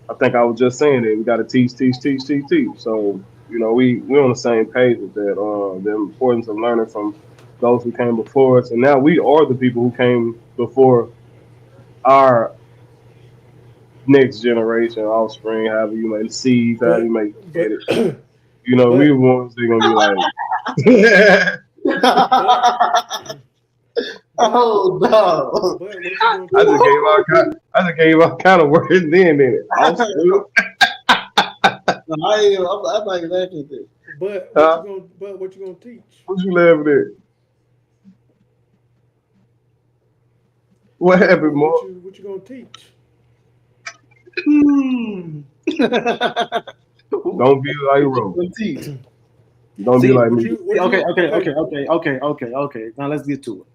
I think I was just saying that we got to teach, teach, teach, teach, teach. So we on the same page with that. The importance of learning from those who came before us, and now we are the people who came before our next generation, offspring, however you may seeds, however you but may look at but it. You know, we but the ones that gonna be like, but but Oh no. what you gonna I just teach? gave all kind, I just gave all kind of words then in it. Offspring, I'm not even laughing at this. huh? But what you gonna teach? What you laughing at? What happened, more? What you gonna teach? Hmm. Don't be like Ro. Teach. Don't be See, like What me. you what okay, you okay, okay? okay, okay, okay, okay, okay. Now let's get to it.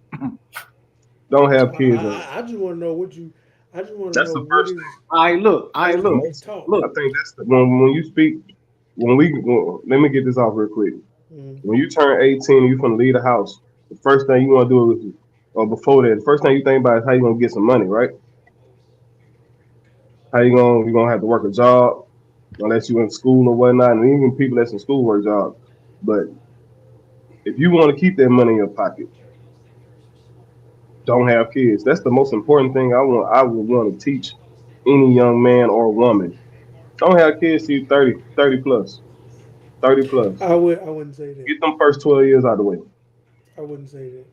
Don't have kids. I just want to know what you. I just want to That's know the what first is thing. I That's what the can look, be most. taught. I look. think that's the when you speak let me get this off real quick. Mm. When you turn 18 and you from leave the house, the first thing you want to do is, or before that, the first thing you think about is how you gonna get some money, right? How you gonna have to work a job unless you in school or whatnot, and even people that's in school work jobs. But if you want to keep that money in your pocket, don't have kids. That's the most important thing I would want to teach any young man or woman. Don't have kids till you 30 plus, 30 plus. I wouldn't say that. Get them first 12 years out of the way, I wouldn't say that.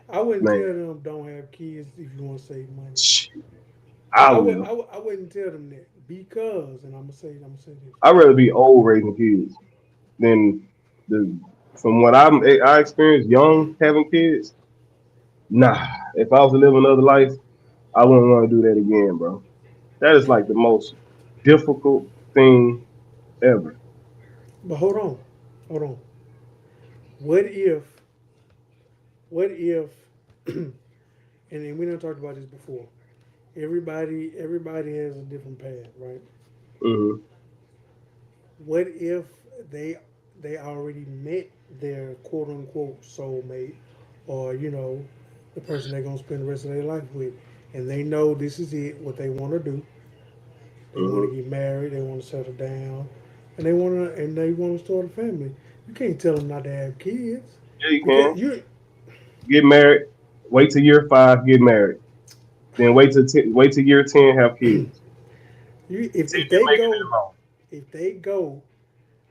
I wouldn't man. tell them don't have kids if you want to save money. Shit, I will. I wouldn't tell them that because, and I'm gonna say this. I'd rather be old raising kids than the. From what I experienced, young having kids. Nah, if I was to live another life, I wouldn't want to do that again, bro. That is like the most difficult thing ever. But hold on. What if what if and then we done talked about this before. Everybody has a different path, right? Hmm. What if they they already met their quote unquote soulmate, or the person they're gonna spend the rest of their life with, and they know this is it, what they want to do. They want Hmm. to get married, they want to settle down, and they want to start a family. You can't tell them not to have kids Yeah, you because can get married. Wait till year 5, get married. Then wait till year 10, have kids. See if if you're they making it go long. if they go.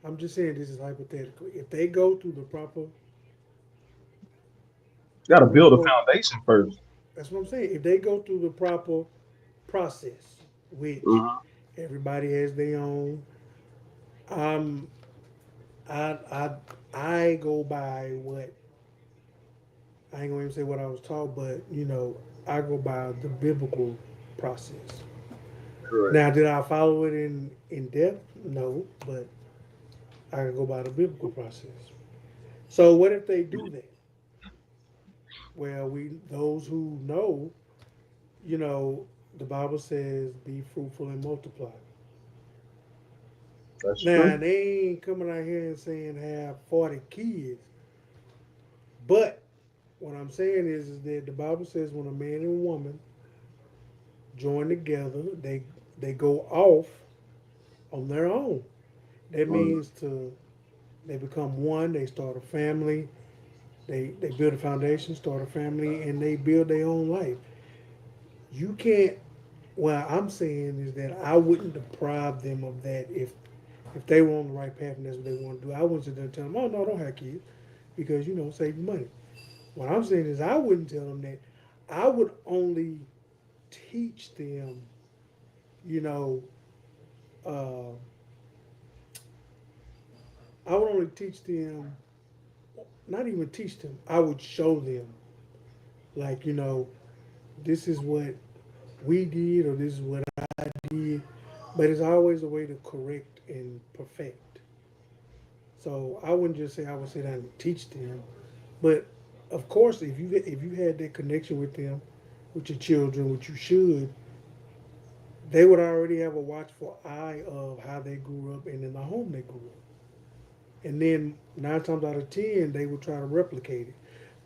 I'm just saying this is hypothetical. If they go through the proper You got to quote build a unquote, foundation first. that's what I'm saying. If they go through the proper process, which Hmm. everybody has their own, um, I I I go by what I ain't gonna even say what I was taught, but I go by the biblical process. Correct. Now, did I follow it in depth? No, but I can go by the biblical process. So, what if they do that? Well, we those who know, you know, the Bible says, "Be fruitful and multiply." That's Now, true. they ain't coming out here and saying have 40 kids, but what I'm saying is that the Bible says when a man and a woman join together, they go off on their own. That Mm. means they become one. They start a family. They build a foundation, start a family, and they build their own life. You can't. What I'm saying is that I wouldn't deprive them of that if they were on the right path and that's what they want to do. I wouldn't sit there and tell them, "Oh no, don't have kids," because save your money. What I'm saying is I wouldn't tell them that. I would only teach them, you know, uh, I would only teach them, not even teach them, I would show them, like, this is what we did or this is what I did. But it's always a way to correct and perfect. So I wouldn't just say I would sit down and teach them. But of course, if you had that connection with them, with your children, which you should, they would already have a watchful eye of how they grew up and in the home they grew up. And then 9 times out of 10, they would try to replicate it.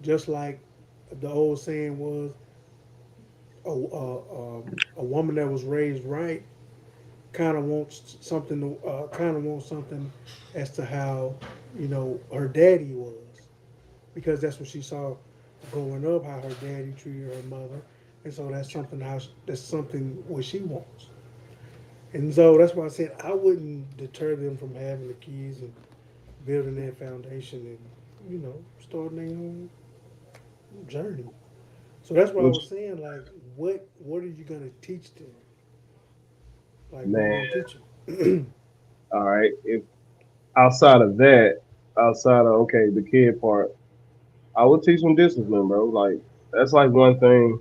Just like the old saying was, a woman that was raised right kind of wants something as to how her daddy was, because that's what she saw growing up, how her daddy treated her mother, and so that's something what she wants. And so that's why I said I wouldn't deter them from having the kids and building that foundation and starting their own journey. So that's what I Which was saying. Like, what are you gonna teach them? Like, what are you man, gonna teach them? all right. If outside of that, outside of okay, the kid part, I would teach them discipline, bro. Like that's like one thing,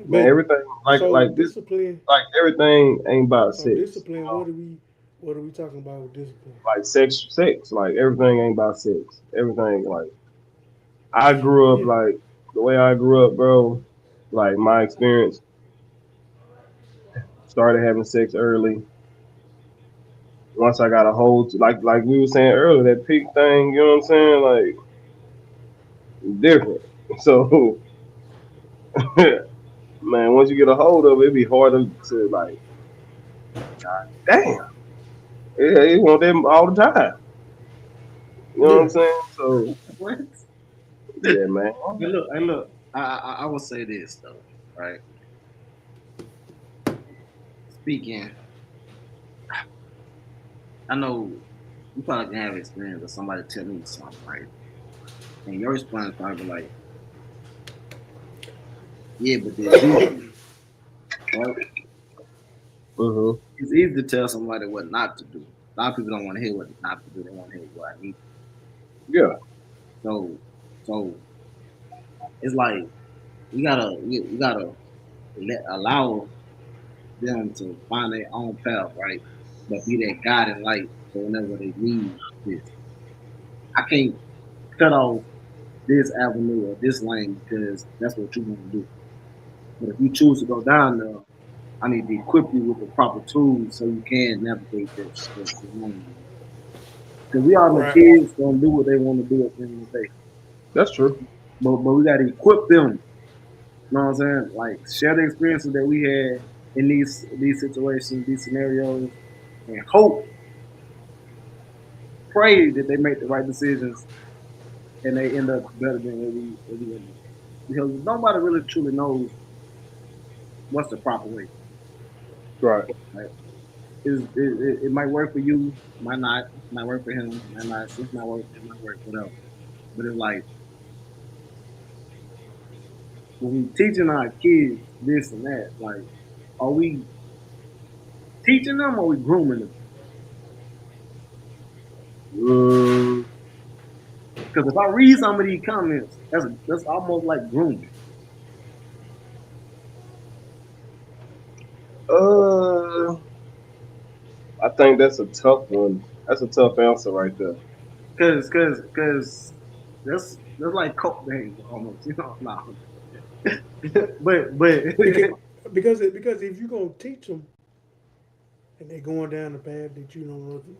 man. But Everything so like this, discipline. like everything ain't about So sex. You discipline. know, What are we talking about with discipline? like sex. Like everything ain't about sex. Everything like I grew up Yeah. like the way I grew up, bro. Like my experience started having sex early. Once I got a hold, like we were saying earlier, that peak thing. You know what I'm saying? Like different. So man, once you get a hold of it, it'd be harder to like, damn, yeah, you want them all the time. You know what Yeah. I'm saying? So What? yeah, man. Hey, look. I will say this though, right? Speaking, I know you probably can have experience of somebody tell me something, right? And your response probably be like, yeah, but there's this, right? Hmm. It's easy to tell somebody what not to do. A lot of people don't want to hear what not to do. They want to hear what I need. Yeah, So, so it's like we gotta allow them to find their own path, right? But be that guiding light so whenever they need this. I can't cut off this avenue or this lane because that's what you want to do. But if you choose to go down there, I need to equip you with the proper tools so you can navigate that lane. Because we all know Right. kids gonna do what they want to do at the end of the day. that's true. But we gotta equip them. You know what I'm saying? Like share the experiences that we had in these situations, these scenarios, and hope, pray that they make the right decisions and they end up better than what we end up. Because nobody really truly knows what's the proper way. Right. Right? It might work for you, might not, might work for him, might not, it might work, it might work, whatever. But it's like when we teaching our kids this and that, like, are we teaching them or are we grooming them? Mm, Because if I read some of these comments, that's almost like grooming. uh, I think that's a tough one. That's a tough answer right there. Cause that's like coke days almost, you know. No. but Because because if you're gonna teach them and they're going down the path that you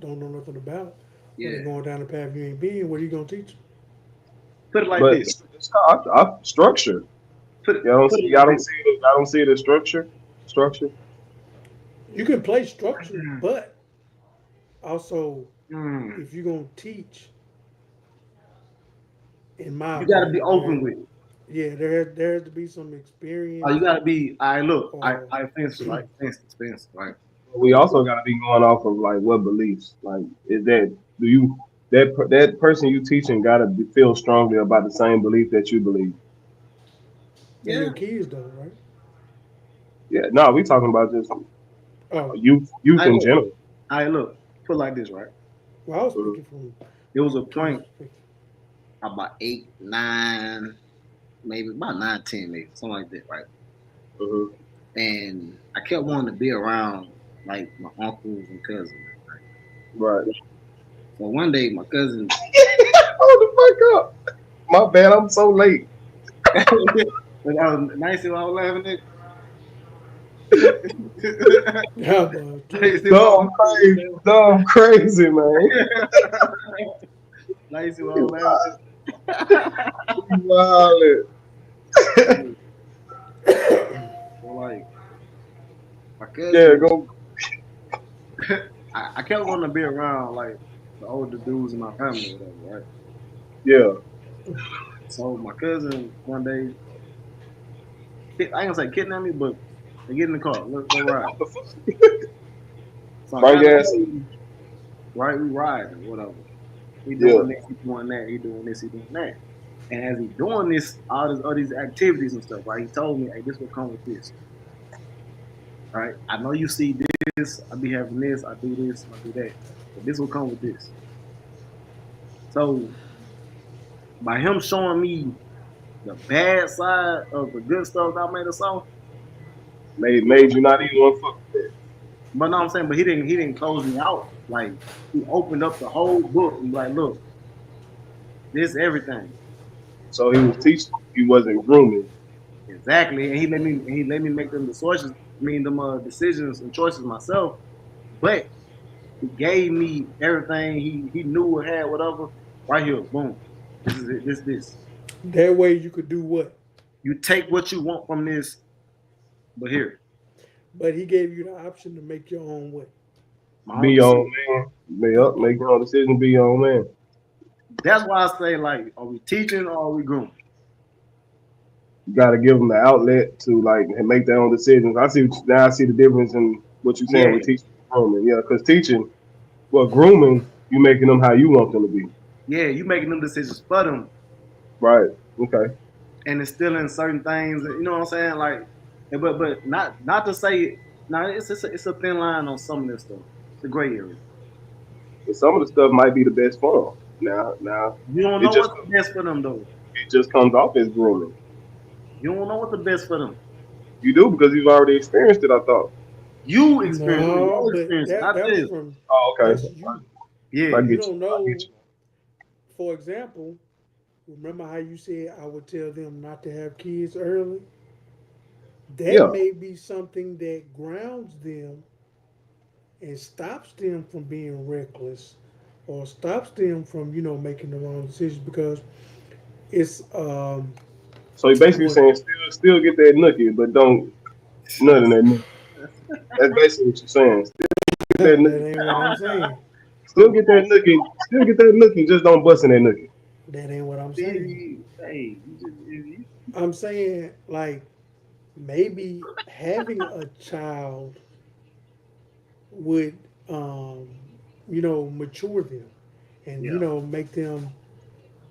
don't know nothing about, or they're yeah, going down the path you ain't been, what are you gonna teach them? put it like But this. it's structure. Put it Y'all don't put see. it Y'all like don't this. see it. Y'all don't see it as structure. Structure. You can play structure, but also Mm. if you're gonna teach, in my You gotta be opinion, open with it. there has to be some You experience gotta be. I look. or I fence right. Fence right. We also got to be going off of like what beliefs. Like, is that do you that person you teaching got to feel strongly about the same belief that you believe? and Yeah. your kids don't, right? Yeah. No, we talking about just Oh, youth I in look. general. I look. Put it like this right. well, I was Mhm. speaking from There was a kids' point perspective. about 8, 9, maybe about 9, 10, maybe something like that, right? Mhm. And I kept wanting to be around like my uncles and cousins. Right? Right. So one day my cousin, Hold the fuck up. My bad. I'm so late. like, I was nice and I was laughing at. Yeah, but too. Nice and I Dumb was crazy. Dumb crazy, man. nice and I You was laughing at. wildin'. So like my Yeah. cousin, Go. I kept wanting to be around like the older dudes in my family, or whatever, right? Yeah. So my cousin one day, I ain't gonna say kidnapped me, but They get in the car. Let's ride. What the fuck? So I Bring kind of ass. right, we riding, whatever. He Yeah. doing this, he doing that, he doing this, he doing that. And as he doing this, all these activities and stuff, right? He told me, hey, this will come with this. Right? I know you see this, I be having this, I do this, I do that. But this will come with this. So by him showing me the bad side of the good stuff I made us saw, Made you not even want to fuck with that. but no, I'm saying, but he didn't close me out. Like he opened up the whole book and like, look, this is everything. So he was teaching. He wasn't grooming. Exactly. And he let me make them decisions and choices myself. But he gave me everything he knew or had, whatever, right here. Boom. This is it, this. That way you could do what? You take what you want from this, but here. But he gave you the option to make your own way. My Be own your decision. own man. Make your own decision. Be your own man. That's why I say, like, are we teaching or are we grooming? You got to give them the outlet to like make their own decisions. I see the difference in what you're saying with teaching and grooming. Yeah, because teaching, well, grooming, you making them how you want them to be. Yeah, you making them decisions for them. Right. Okay. And instilling certain things, you know what I'm saying? Like, but not to say, now it's a thin line on some of this stuff. It's a gray area. But some of the stuff might be the best for them. Now, You don't it know just what's the best for them though. it just comes off as grooming. You don't know what's the best for them. You do because you've already experienced it. I thought. You experience No, your but experience, that not was this. from Oh, that's okay. you. Yeah, I You get don't you. know. I get you. For example, remember how you said I would tell them not to have kids early? That Yeah. may be something that grounds them and stops them from being reckless or stops them from, making the wrong decisions because it's So you basically what saying still get that nookie, but don't none of that nookie. That's basically what you're saying. Still get that that nookie. ain't what I'm saying. Still get that nookie. Still get that nookie. Just don't bust in that nookie. That ain't what I'm saying. hey, I'm saying like maybe having a child would mature them and yeah. make them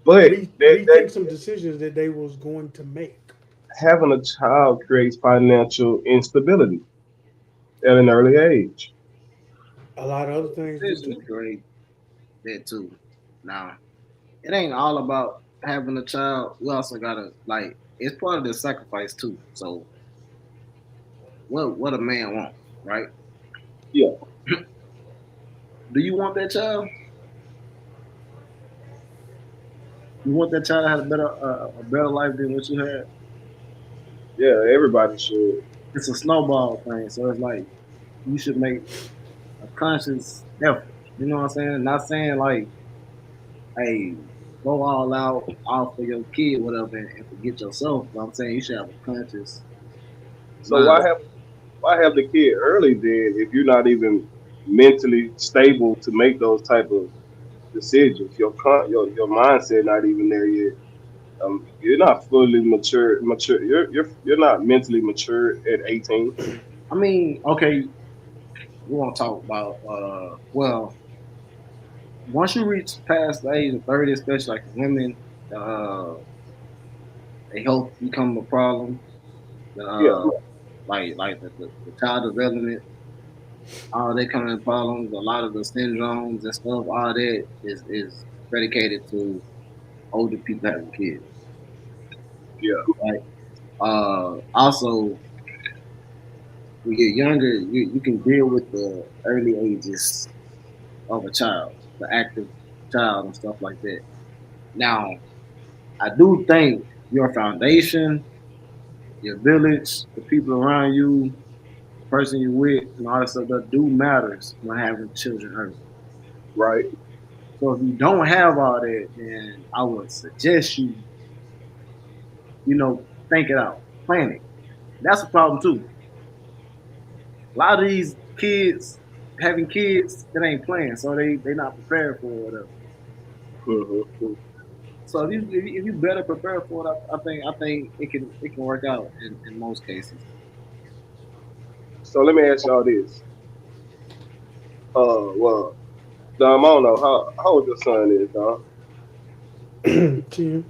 But rethink some decisions that they was going to make. having a child creates financial instability at an early age. A lot of other things do This is too. great. That too. Now, it ain't all about having a child. You also gotta like it's part of the sacrifice too. So what a man want, right? Yeah. Do you want that child? You want that child to have a better life than what you had? Yeah, everybody should. It's a snowball thing. So it's like you should make a conscious effort. You know what I'm saying? Not saying like, hey, go all for your kid, whatever, and forget yourself. But I'm saying you should have a conscious So mind. why have the kid early then if you're not even mentally stable to make those type of decisions? Your mindset not even there yet. You're not fully mature. You're not mentally mature at 18. I mean, okay, we want to talk about once you reach past the age of 30, especially like women, uh, their health become a problem. Yeah, Uh, like the child development, all that kind of problems, a lot of the syndromes and stuff, all that is predicated to older people having kids. yeah, Right. Also, when you're younger, you can deal with the early ages of a child, the active child and stuff like that. Now, I do think your foundation, your village, the people around you, the person you're with, and all that stuff that do matters when having children early. right. So if you don't have all that, then I would suggest think it out, plan it. That's a problem too. A lot of these kids having kids that ain't playing, so they not prepared for it. Whatever. Hmm. So if you better prepare for it, I think it can work out in most cases. So let me ask y'all this. Well, Dom, I don't know how old your son is, Dom. 10,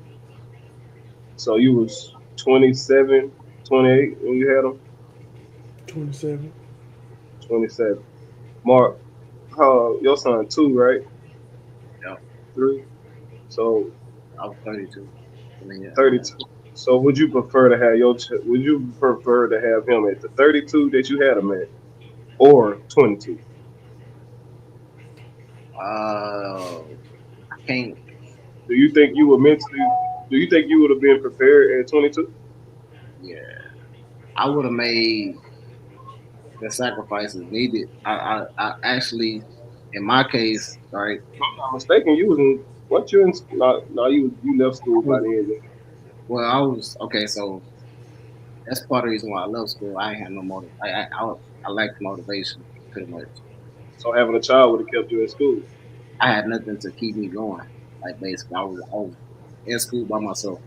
So you was 27, 28 when you had him. 27. 27. Mark, how your son 2, right? Yeah, 3. So I was 32. I mean, yeah, 32. So would you prefer to have would you prefer to have him at the 32 that you had him at, or 22? I can't. Do you think you were mentally? Do you think you would have been prepared at 22? Yeah, I would have made the sacrifices needed. I actually, in my case, right. If I'm not mistaken, you was in what you in? No, you left school by the end. Well, I was okay. So that's part of the reason why I love school. I ain't had no motive. I lacked motivation pretty much. So having a child would have kept you in school. I had nothing to keep me going. Like basically, I was in school by myself.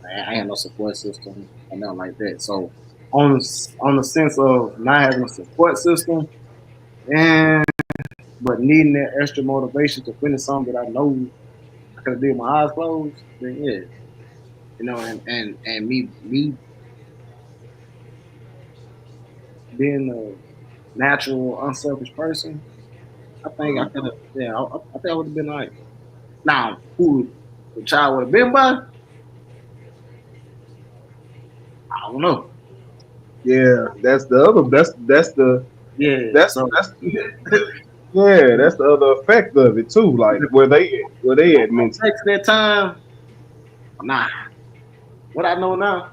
I had no support system or nothing like that. So on the sense of not having a support system and but needing that extra motivation to finish something that I know I could do with my eyes closed, then yeah, and me being a natural unselfish person, I think I could have yeah, I think I would have been like now who the child would have been by, I don't know. Yeah, that's the other. Yeah, That's so that's yeah, that's the other effect of it too. Like where they at mentally. next that time, nah. What I know now,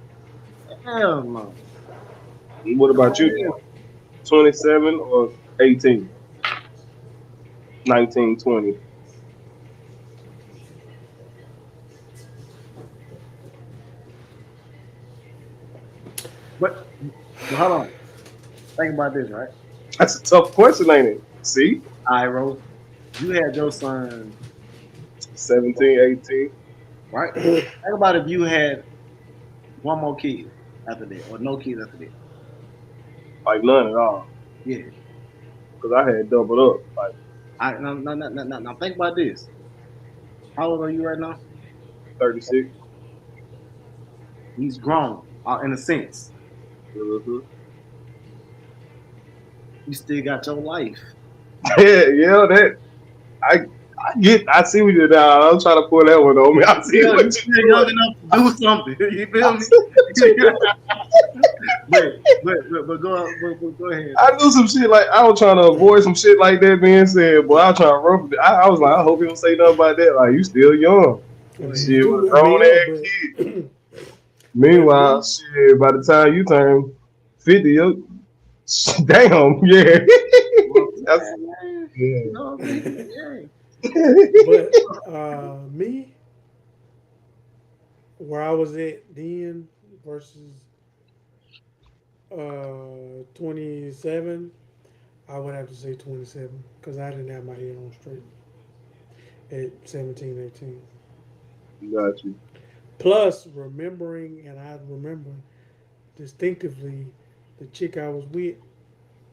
hell no. What about you, Dan? 27 or 18, 19, 20? But hold on, think about this, right? That's a tough question, ain't it? See, Iro, you had your son, 17, 18. right? Think about if you had one more kid after that, or no kids after that. Like none at all. Yeah. Because I had doubled up. Like Now think about this. How old are you right now? 36. He's grown, in a sense. Mm-hmm. You still got your life. Yeah, that I see what you're down. I'm trying to pull that one on me. I see You what still you're young doing. enough to do something. You feel me? but go ahead. I do some shit like I was trying to avoid some shit like that being said, but I was trying to rough it. I was like, I hope you don't say nothing about that. Like you still young. Shit with a grown ass kid. Meanwhile, shit, by the time you turn 50, damn, yeah. That's, yeah. You know what I mean? Yeah. But me, where I was at then versus 27, I would have to say 27 because I didn't have my head on straight at 17, 18. Got you. Plus, remembering, and I remember distinctively the chick I was with,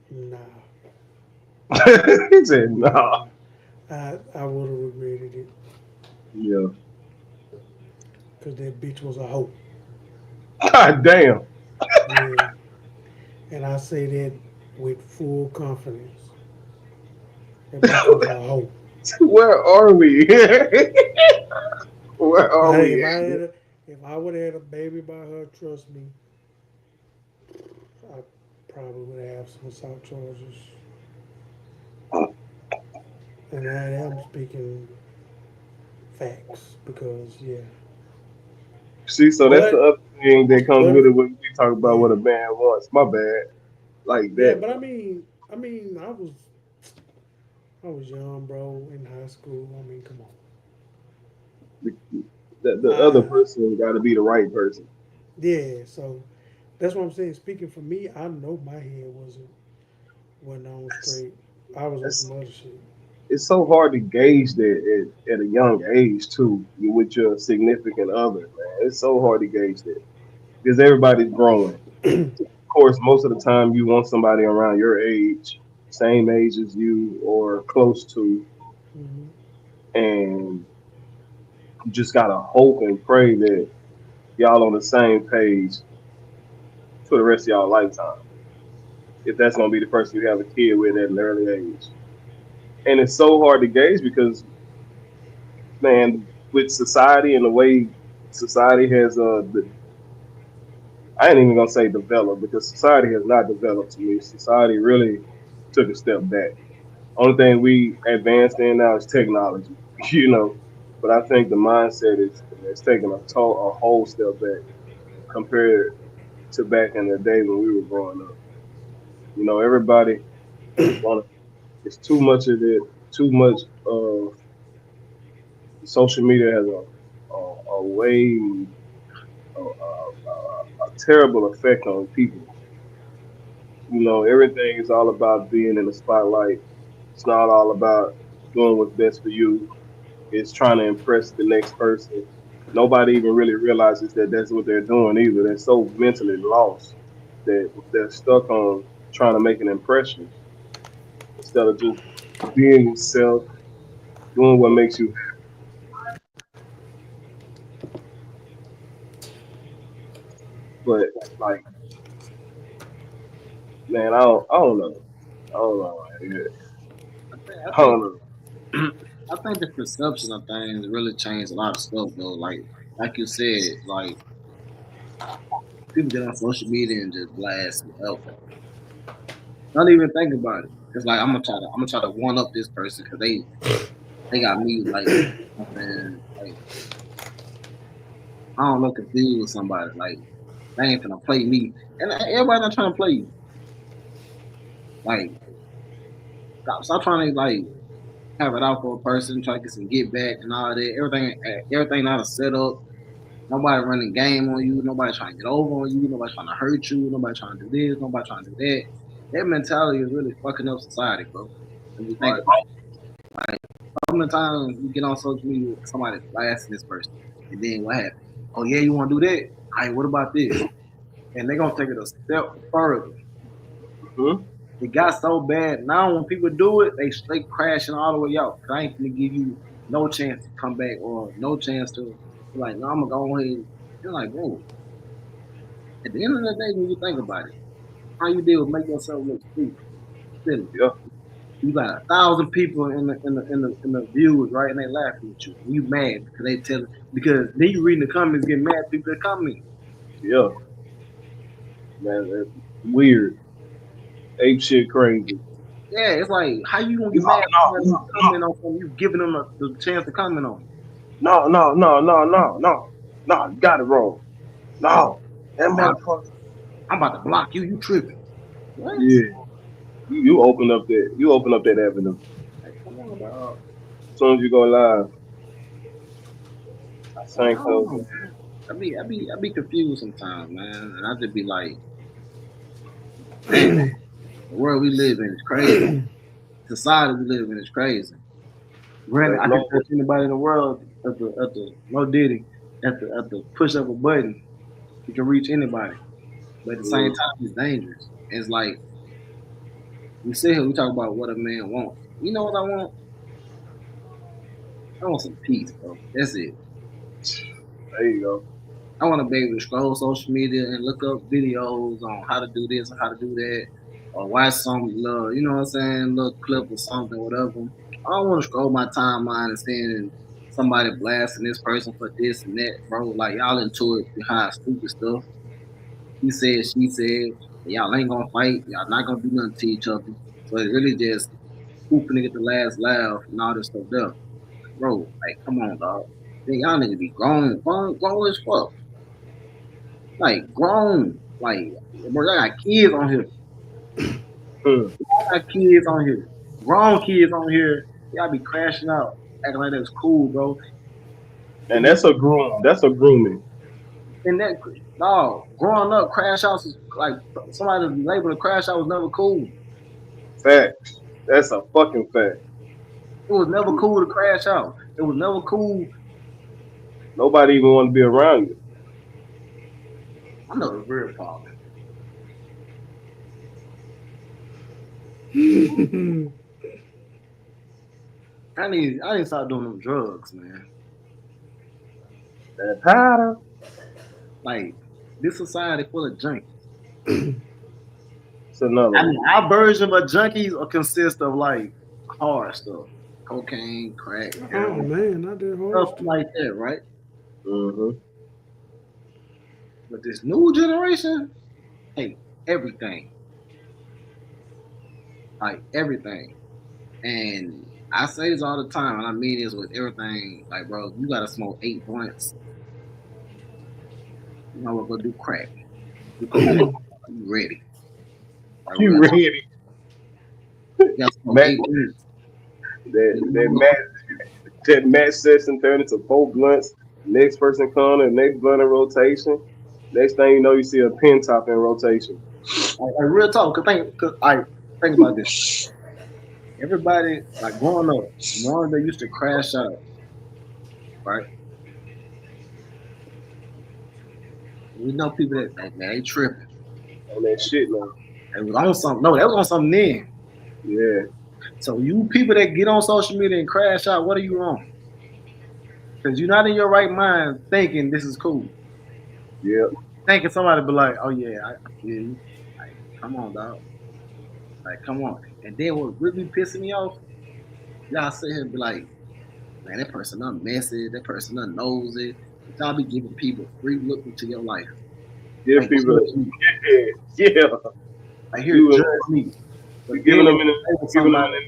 nah. He said, nah. I would have regretted it Yeah. because that bitch was a hoe. God damn. Yeah. And I say that with full confidence. That bitch was a hoe. Where are we? Where are Hey, we? if I would have had a baby by her, trust me, I probably would have some assault charges. And I am speaking facts because yeah. See, so that's the But other thing that comes but with it when we talk about yeah, what a man wants. My bad. Like yeah. that. But I mean, I was young, bro, in high school. I mean, come The on. other person got to be the right person. Yeah. So that's what I'm saying. Speaking for me, I know my head wasn't on straight. I was on That's, some other shit. it's so hard to gauge that at a young age too with your significant other, man. It's so hard to gauge that because everybody's growing. course, most of the time you want somebody around your age, same age as you or close to, Mhm. and you just gotta hope and pray that y'all on the same page for the rest of y'all lifetime. If that's gonna be the person you have a kid with at an early age. And it's so hard to gauge because, man, with society and the way society has I ain't even gonna say developed because society has not developed to me. Society really took a step back. Only thing we advanced in now is technology, you know. But I think the mindset is taking a whole step back compared to back in the day when we were growing up. You know, everybody want it's too much of it, too much of social media has a way a terrible effect on people. You know, everything is all about being in the spotlight. It's not all about doing what's best for you. It's trying to impress the next person. Nobody even really realizes that that's what they're doing either. They're so mentally lost that they're stuck on trying to make an impression instead of just being yourself, doing what makes you. But like, man, I don't know. I don't know. Yeah, I think, I I think don't know. I think the perception of things really changed a lot of stuff though. Like you said, like people get on social media and just blast whatever. Don't even think about it. It's like I'm gonna try to one up this person because they got me like, man, like I don't look confused with somebody. Like they ain't gonna play me, and everybody not trying to play you. Like stop trying to like have it out for a person, try to get some get back and all that. Everything not a setup. Nobody running game on you. Nobody trying to get over on you. Nobody trying to hurt you. Nobody trying to do this. Nobody trying to do that. That mentality is really fucking up society, bro. When you think Right. about it, like how many times you get on social media, somebody blasting this person, and then what happens? Oh yeah, you want to do that? All right, what about this? And they're gonna take it a step further. Hmm. It got so bad now when people do it, they straight crashing all the way out. Cause I ain't gonna give you no chance to come back or no chance to be like, no, I'm gonna go ahead. You're like, bro, at the end of the day, when you think about it, all you did was make yourself look stupid. Silly. Yeah. You got 1,000 people in the views, right? And they laughing at you. And you mad because they tell because then you reading the comments, get mad at people that comment. Yeah. Man, that's weird. Ape shit crazy. Yeah, it's like how you gonna get No, mad at no, somebody comment on something you giving them the chance to comment on? no, no, no, no, no, no. No, you got it wrong. No. That Now motherfucker. I'm about to block you. You tripping? What? Yeah. You open up that avenue. Like, come on, dog. As soon as you go live, Like, I same don't clothes. know, man. I be confused sometimes, man, and I just be like, man, the world we live in is crazy. Society we live in is crazy. Granted, There's I can no touch anybody in the world at the no diddy at the push of a button. You can reach anybody, but at the same mm, time, it's dangerous. It's like we sit here, we talk about what a man wants. You know what I want? I want some peace, bro. That's it. there you go. I want to be able to scroll social media and look up videos on how to do this or how to do that, or watch some little, you know what I'm saying, little clip or something, whatever. I don't want to scroll my timeline and seeing somebody blasting this person for this and that, bro. Like y'all into it behind stupid stuff. He said, she said, y'all ain't gonna fight, y'all not gonna do nothing to each other. So it's really just hooping to get the last laugh and all this stuff there. Like, bro, like come on, dog. Then y'all need to be grown as fuck. Like grown. Like bro, I got kids on here. Hmm. I got kids on here. Grown kids on here. Y'all be crashing out, acting like that's cool, bro. And that's a groom. That's a grooming. And that dog, growing up, crash outs is like somebody labeled a crash out was never cool. Facts. That's a fucking fact. It was never cool to crash out. It was never cool. Nobody even want to be around you. I know the real problem. I need to start doing them drugs, man. That powder. Like this society full of junkies. It's another I one. mean, our version of junkies will consist of like hard stuff, cocaine, crack, Oh heroin, man, not that stuff hard. like that, right? Mm-hmm. But this new generation, hey, everything, like everything. And I say this all the time, and I mean this with everything. Like, bro, you gotta smoke 8 blunts. You know what? Go do crack. You ready? Like, You ready? you gotta smoke Man. 8 blunts. That match session turned into 4 blunts. Next person coming, next blunt in rotation. Next thing you know, you see a pin top in rotation. Like real talk. Cause think about this. Everybody, like growing up, one they used to crash out, right? We know people that man, they tripping. On that shit, man. It was on something. No, that was on something then. Yeah. So you people that get on social media and crash out, what are you on? Because you're not in your right mind thinking this is cool. Yeah. Thinking somebody be like, oh yeah, I feel you. Like, come on, dog. Like, come on. And then what really pissing me off, y'all sit here and be like, man, that person done messy, that person done nosy. Y'all be giving people free look into your life. Give Like, people. Yeah. Like, here, judge me. We're giving them an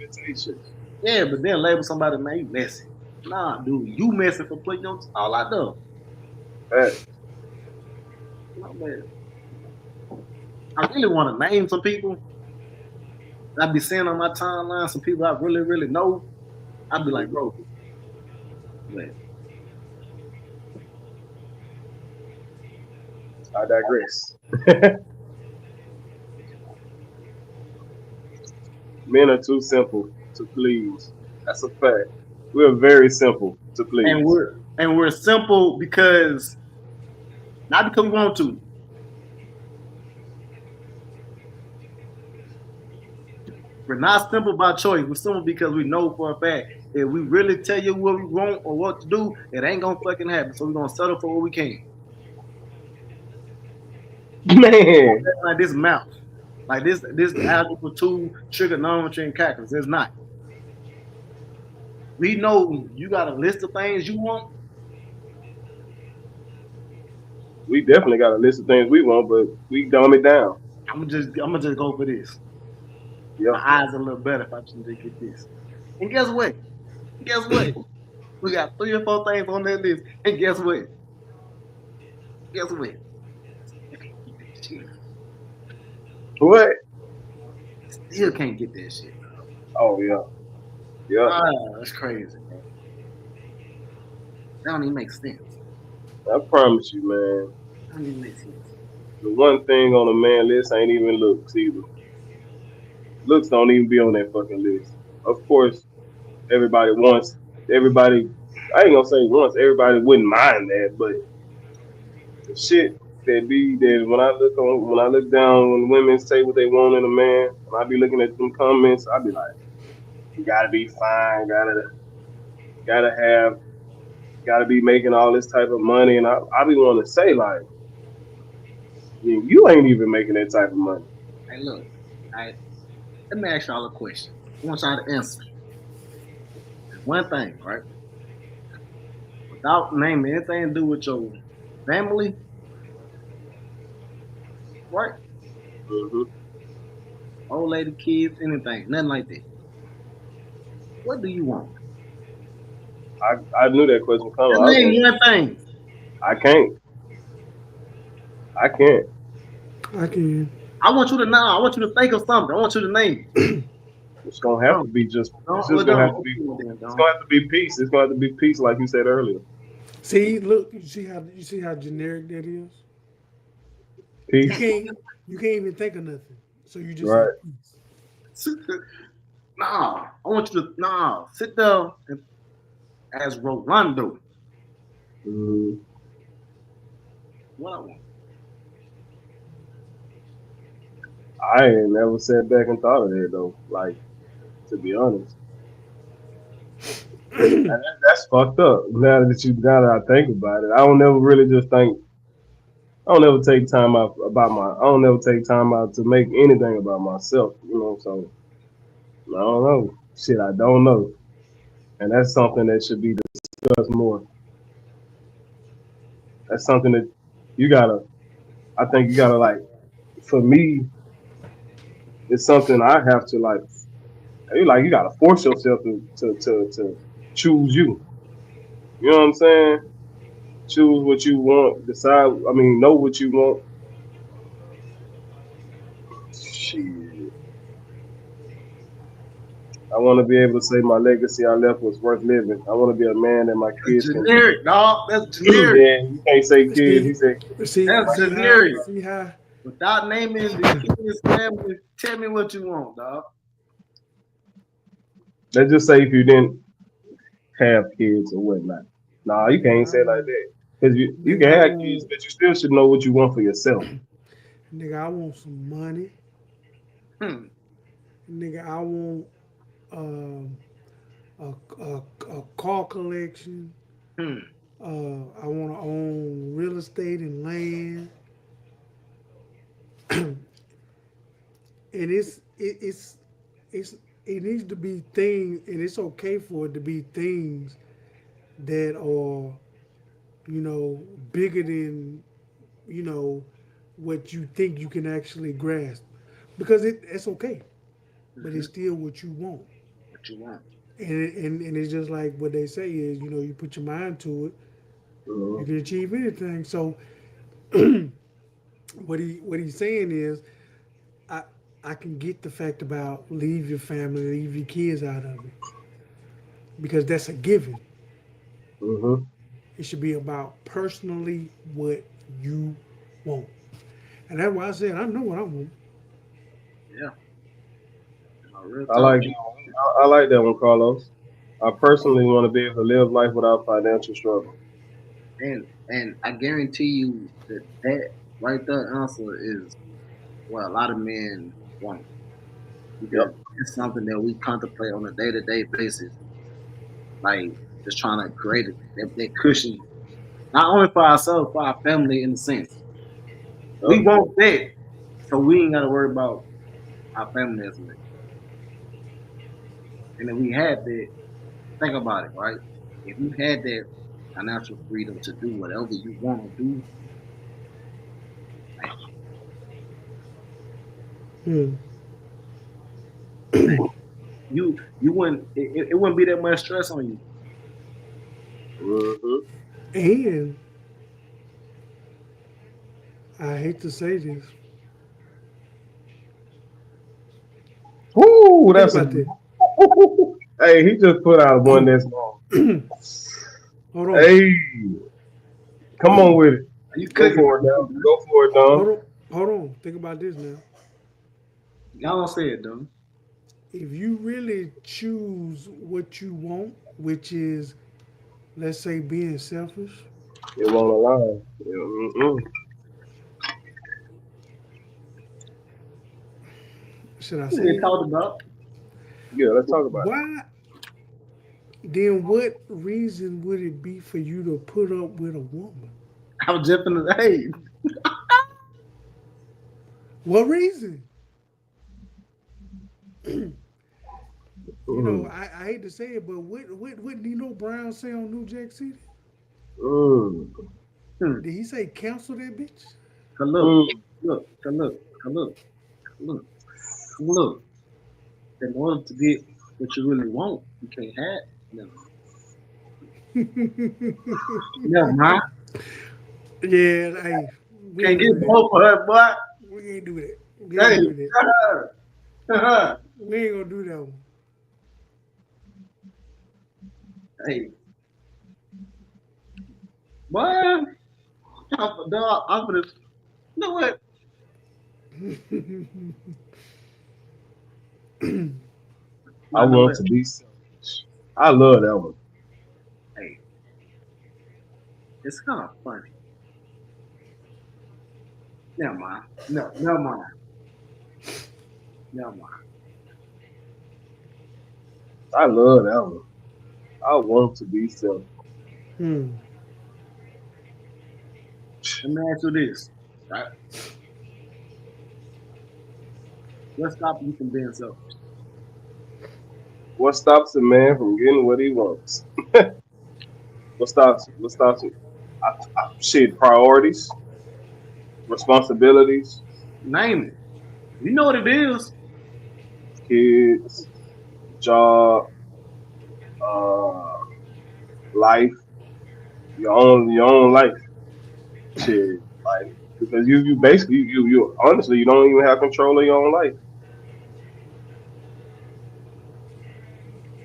invitation. Yeah, but then label somebody, man, you messy. Nah, dude, you messy for putting your all I know. Hey. No, man. I really want to name some people. I'd be seeing on my timeline some people I really, really know. I'd be like, bro, man. I digress. Men are too simple to please. That's a fact. We're very simple to please. And we're simple because not because we want to. We're not simple by choice. We're simple because we know for a fact if we really tell you what we want or what to do, it ain't gonna fucking happen. So we're gonna settle for what we can. Man. Like this mouth. Like this algebra 2 trigonometry and calculus. It's not. We know you got a list of things you want. We definitely got a list of things we want, but we dumb it down. I'm gonna just go for this. Yep. My eyes are a little better if I just get this. And guess what? We got 3 or 4 things on that list. And guess what? What? Still can't get that shit. Oh yeah. Yeah. That's crazy, bro. That don't even make sense. I promise you, man. That don't even make sense. The one thing on the man list ain't even looks either. Looks don't even be on that fucking list. Of course, everybody, I ain't gonna say once, everybody wouldn't mind that, but the shit that when I look down when women say what they want in a man, when I be looking at them comments, I be like, you gotta be fine, gotta be making all this type of money, and I be wanting to say like, you ain't even making that type of money. Hey, look, let me ask y'all a question. I want y'all to answer. One thing, right? Without naming anything to do with your family, right? Mm-hmm. Old lady, kids, anything, nothing like that. What do you want? I knew that question coming. Just name one thing. I can't. I can. I want you to know. I want you to think of something. I want you to name it. It's gonna have to be just. It's gonna have to be peace. It's gonna have to be peace, like you said earlier. See, look, you see how generic that is. Peace. You can't even think of nothing. So you just right. Nah, I want you to sit down and as Rolando. What I want. I ain't never sat back and thought of that though. Like, to be honest, and that's fucked up. Now that I think about it, I don't never really just think. I don't ever take time out about my. I don't ever take time out to make anything about myself. So I don't know. Shit, I don't know, and that's something that should be discussed more. That's something that you gotta. I think you gotta like. For me, it's something I have to like. You gotta force yourself to choose you. You know what I'm saying? Choose what you want. Decide. I mean, know what you want. Shit. I want to be able to say my legacy I left was worth living. I want to be a man that my That's kids can. generic, dog. That's generic. Yeah, you can't say kids. He said, That's See generic. how, see how Without naming the kids' family, tell me what you want, dog. let's just say if you didn't have kids or whatnot. Nah, you can't say it like that. Because you can nigga, I have kids, want, but you still should know what you want for yourself. nigga, I want some money. Hmm. Nigga, I want um, a car collection. Hmm. I want to own real estate and land, and it's it needs to be things, and it's okay for it to be things that are bigger than you know what you think you can actually grasp, because it's okay, but Mm-hmm. it's still what you want. What you want? And it's just like what they say is, you put your mind to it, you Mhm. can achieve anything. So what he's saying is, I I can get the fact about leave your family, leave your kids out of it, because that's a given. Mhm. It should be about personally what you want, and that's why I said I know what I want. Yeah. No, real I talk. like that one. I like that one, Carlos. I personally want to be able to live life without financial struggle. And I guarantee you that right there answer is what a lot of men want, because Yep. it's something that we contemplate on a day to day basis, like just trying to create that cushion, not only for ourselves, for our family in a sense. We Yep. want that, so we ain't got to worry about our family as much. And if we had that, think about it, right? If you had that financial freedom to do whatever you want to do, Hmm. you wouldn't it wouldn't be that much stress on you. Mhm. And I hate to say this, Woo, think that's a. about this. Hey, he just put out one that's long. Hold on, Hey, come on with it. Are you Go cooking? for it, now. Go for it, hold Don. on, hold on. Think about this now. Y'all don't say it, though. If you really choose what you want, which is, let's say, being selfish, It won't align. Yeah, mm-mm. should I We say ain't it? talked about. Yeah, let's talk about it. Why? Then what reason would it be for you to put up with a woman? I was just gonna hey, What reason? Mm. I hate to say it, but what Nino Brown say on New Jack City? Mm. hmm, Did he say cancel that bitch? come look, Mm. look, come look, come look, come look, come look. In order to get what you really want, you can't have. No, never mind. Yeah, hey, we Can't ain't get doing that. both of her, boy. We ain't do that. We Hey, ain't do that. uh, We ain't gonna do that one. hey, boy. I'm gonna. You know what? I I know want what. to be selfish. I love that one. Hey, it's kind of funny. Never mind. No, never mind. Yeah, man. I love that one. I want to be selfish. Hmm. Let me ask you this, right? What stops you from being selfish? What stops a man from getting what he wants? What stops? What stops him? Shit, priorities, responsibilities, Name it. You know what it is. kids, job, uh, life, your own life. Shit, like because you basically you honestly you don't even have control of your own life.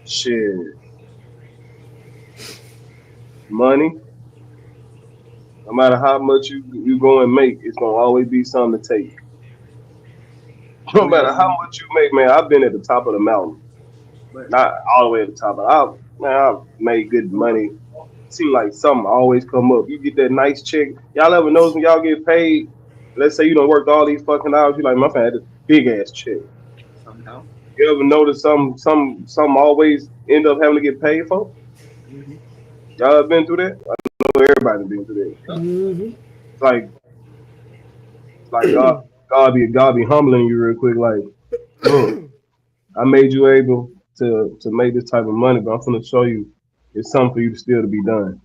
Shit, money. No matter how much you go and make, it's gonna always be something to take. No matter how Man, much you make, man. I've been at the top of the mountain, but not all the way at the top, but I've made good money. Seem like something always come up. You get that nice check. Y'all ever notice when y'all get paid? Let's say you don't work all these fucking hours. You like my fan had this big ass check. somehow. You ever notice some always end up having to get paid for? Mm-hmm. Y'all have been through that? I know everybody been through that. Mm-hmm. It's like God be humbling you real quick. Like, look, I made you able to make this type of money, but I'm gonna show you it's something for you to still to be done.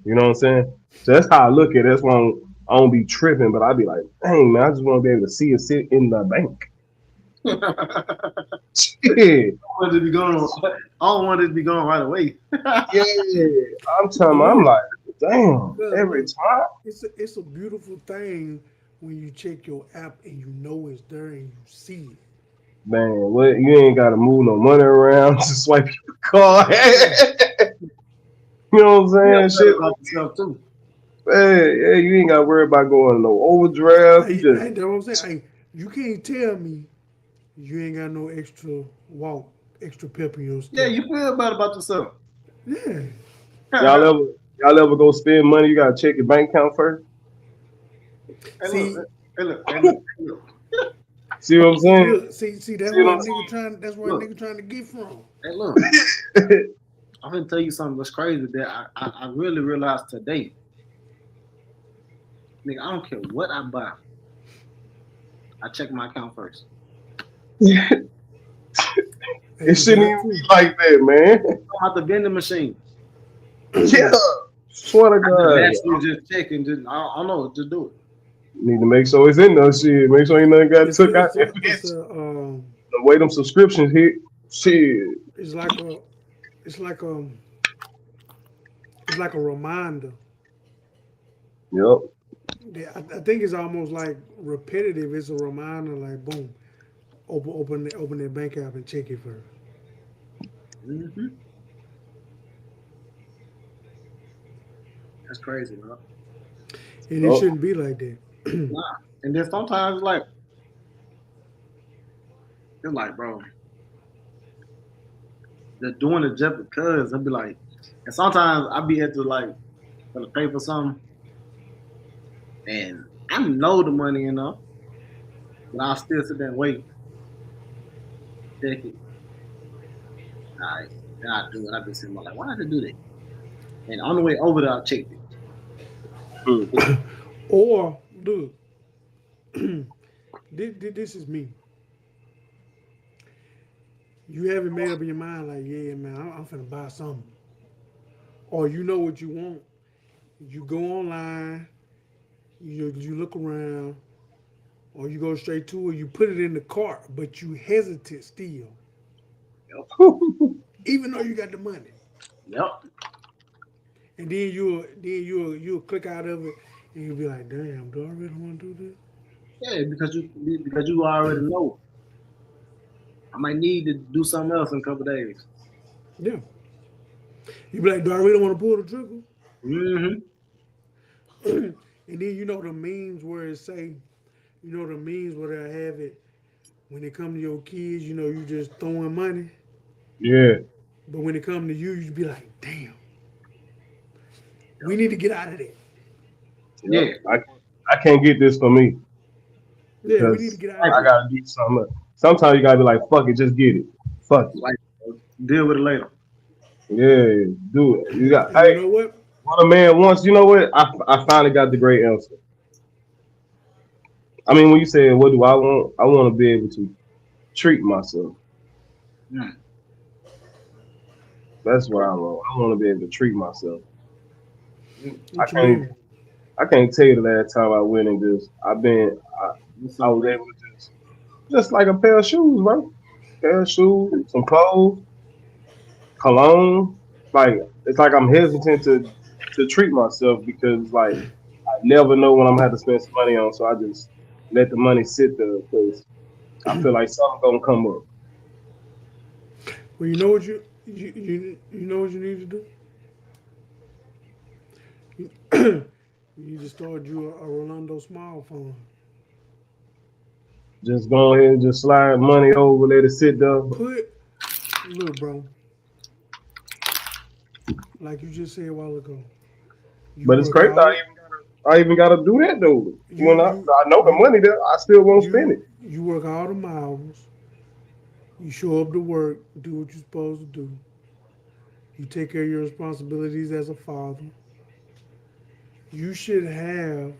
You know what I'm saying? So that's how I look at it. That's why I don't be tripping, but I be like, dang man, I just want to be able to see it sit in the bank. Shit. I want it to be going. I don't want it to be going right away. Yeah. I'm telling you, I'm Look, like, damn, every look, time. it's a beautiful thing when you check your app and you know it's there and you see it. Man, what you ain't gotta move no money around to swipe your card. Yeah. You know what Yeah, I'm saying? Shit, about yourself too. man, yeah, you ain't gotta worry about going no overdraft. You just That's what I'm saying. You can't tell me you ain't got no extra walk, extra pep in your Yeah, step. you feel bad about yourself. Yeah. y'all ever y'all ever go spend money, you gotta check your bank account first. Hey, look. See, Hey, look. Hey, look. Hey, look. See what I'm saying? look, see, that's See where a what nigga trying. That's where a Look. nigga trying to get from. Hey, look. I'm saying? I'm gonna tell you something that's crazy that I really realized today. Nigga, I don't care what I buy. I check my account first. It Hey, you shouldn't got even be to. like that, man. I'm at the vending machine. Yeah. Swear to I just God. naturally just check and just I don't know, just do it. Need to make sure it's in there, shit. Make sure ain't nothing got It's a, took out it's that a, it's bitch. a, The way them subscriptions hit, shit. it's like a, it's like it's like a reminder. Yep. I think it's almost like repetitive. It's a reminder, like boom, open that bank app and check it first. Mm-hmm. That's crazy, bro. And it Yep. shouldn't be like that. Nah. And then sometimes like you're like, bro, they're doing it just because. I'll be like, and sometimes I be at the like gonna pay for something, and I know the money enough, but I'll still sit there and wait, check it. All right, then I do it. I've been sitting there like, why did I do that? And on the way over there, I checked it. Mm. Or look, this is me. You haven't made up in your mind, like, yeah, man, I'm finna buy something. Or you know what you want. You go online, you look around, or you go straight to it. You put it in the cart, but you hesitate still, even though you got the money. Yep. And then you'll click out of it, and you'll be like, damn, do I really want to do Yeah, because you already know I might need to do something else in a couple days. this? Yeah. You be like, do I really want to pull the trigger? Mm-hmm. And then you know the memes where it say, you know the memes where they have it when it come to your kids, you know you just throwing money, Yeah. but when it come to you, you be like, damn, we need to get out of that. Yep. Yeah. I can't get this for me Yeah, we need to because get out of Like I that. gotta do something else. sometimes you gotta be like, fuck it, just get it. Fuck it. Like, deal with it later. Yeah, do it. You got And you hey, know what? what a man wants, you know what? I finally got the great answer. I mean, when you say what do I want to be able to treat myself. Mm. That's what I want. I want to be able to treat myself. What you mean? I can't tell you the last time I went and I was able to just like a pair of shoes, bro. Pair of shoes, some clothes, cologne. Like it's like I'm hesitant to treat myself because like I never know when I'm gonna have to spend some money on, so I just let the money sit there because I feel like something gonna come up. Well, you know what you know what you need to do. You need to start you a Rolando Small fund. Just go ahead and just slide money over, let it sit there. Look, bro, like you just said a while ago, you But it's work crazy. hard. I even gotta do that though. When I know the You money there, I still won't spend it. you work all the miles. You show up to work, do what you're supposed to do. You take care of your responsibilities as a father. You should have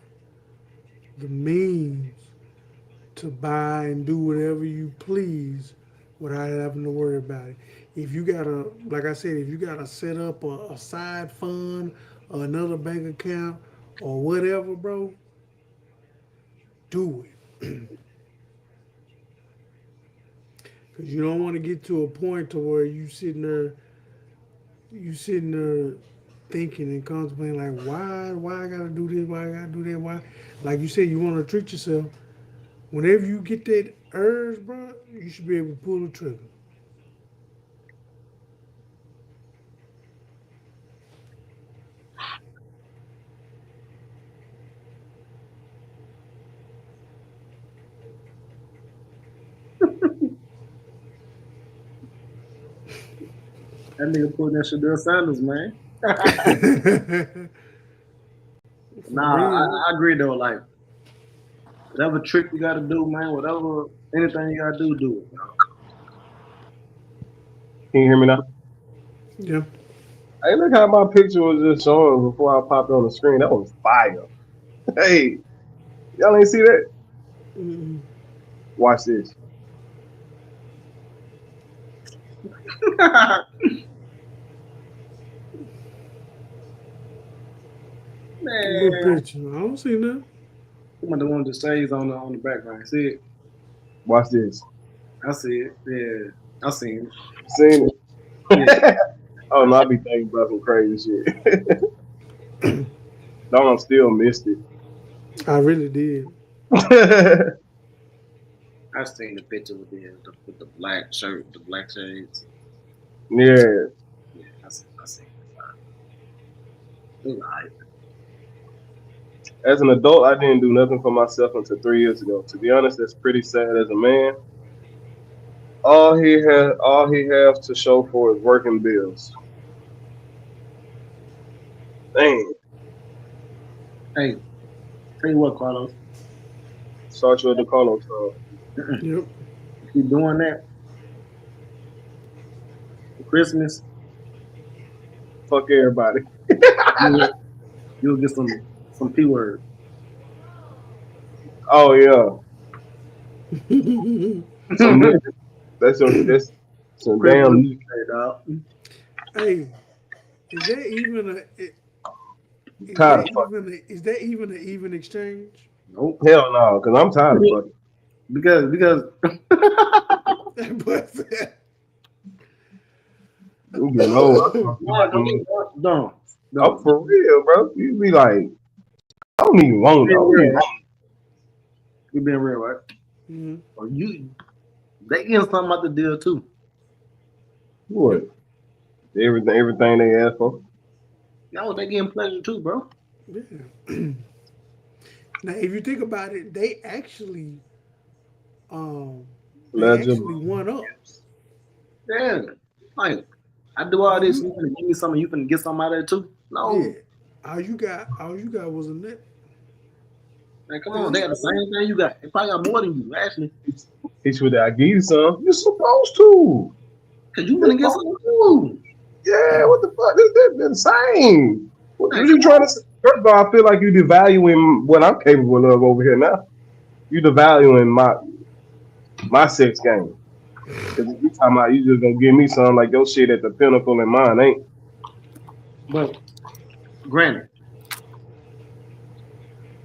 the means to buy and do whatever you please without having to worry about it. If you gotta, like I said, if you gotta set up a side fund or another bank account or whatever, bro, do it. Cause you don't want to get to a point to where you sitting there thinking and contemplating like, why I gotta do this, why I gotta do that, why? Like you said, you want to treat yourself. Whenever you get that urge, bro, you should be able to pull the trigger. That nigga putting that Shadell Sanders, man. I agree though. Like whatever trick you gotta do, man. Whatever anything you gotta do, do it. Can you hear me now? Yeah. Hey, look how my picture was just showing before I popped on the screen. That was fire. Hey, y'all ain't see that? Mm-mm. Watch this. Good Man, picture. I don't see nothing. I'm the one that stays on the background. See it? Watch this. I see it. Yeah, I seen Seen it? it. Oh no, I be thinking about some crazy shit. Don't still missed it. I really did. I seen the picture with the black shirt, the black shades. Yeah. Yeah, I seen it. It was alright. As an adult, I didn't do nothing for myself until 3 years ago. To be honest, that's pretty sad. As a man, all he has to show for is working bills. Dang. Hey, tell you what, Carlos. Start you at the Carlos song. Yep. Keep doing that for Christmas. Fuck everybody. You'll get some P word. Oh yeah. That's some damn new Hey, dog. Hey, is that even a? tired of fucking. Is that even an even exchange? Nope. Hell no, because I'm tired of fucking. Because But I'm getting old. no. I'm for real, bro. You be like, I don't even want it. You being real, right? mm-hmm. Or they getting something out the deal too. What? Everything they ask for. No, they getting pleasure too, bro. Yeah. Now, if you think about it, they actually won up. Yeah. Like, I do all this, you gonna give me something, you can get something out of it too? No. Yeah. All you got was a net. Man, come on, they got the same thing you got. They probably got more than you, actually. Hit you with that. I give you some. You're supposed to. Cause you wanna get something too. Yeah, what the fuck? They're the same. What Man, you trying to say? First of all, I feel like you devaluing what I'm capable of over here now. You devaluing my sex game. Cause you talking about you just gonna give me something like your shit at the pinnacle and mine ain't. but granted,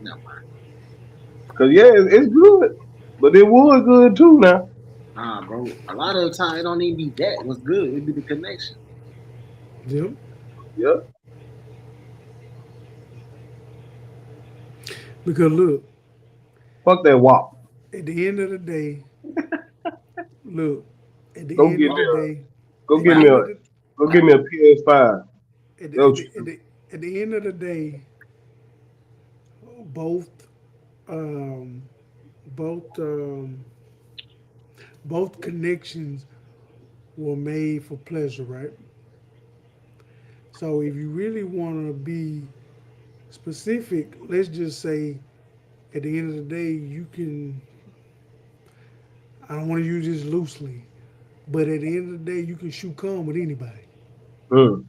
no. Cause yeah, it's good, but it was good too now. Nah, bro. A lot of the time, it don't even be that. What's good? It be the connection. Yep. Yeah. Because look, Fuck that wop. at the end of the day, look, at the Go end get of me the a day, go at give the me end a of the, go give me a PS5. at That what the, you at do. the, at the end of the day, both um, both both connections were made for pleasure, right? So if you really want to be specific, let's just say at the end of the day, you can. I don't want to use this loosely, but at the end of the day, you can shoot cum with anybody. Mm.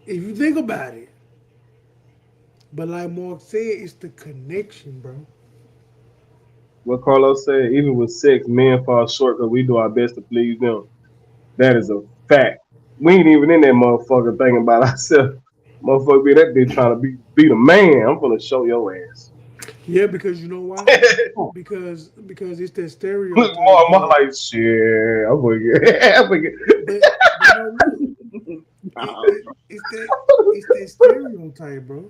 If you think about it. But like Mark said, it's the connection, bro. What Carlos said, even with sex, men fall short because we do our best to please them. That is a fact. We ain't even in that motherfucker thinking about ourselves. Motherfucker be that bitch trying to be the man. I'm gonna show your ass. Yeah, because you know why? Because it's that stereotype more that. like shit. I'm gonna get. I'm gonna get. But no, look, it's that stereotype, bro.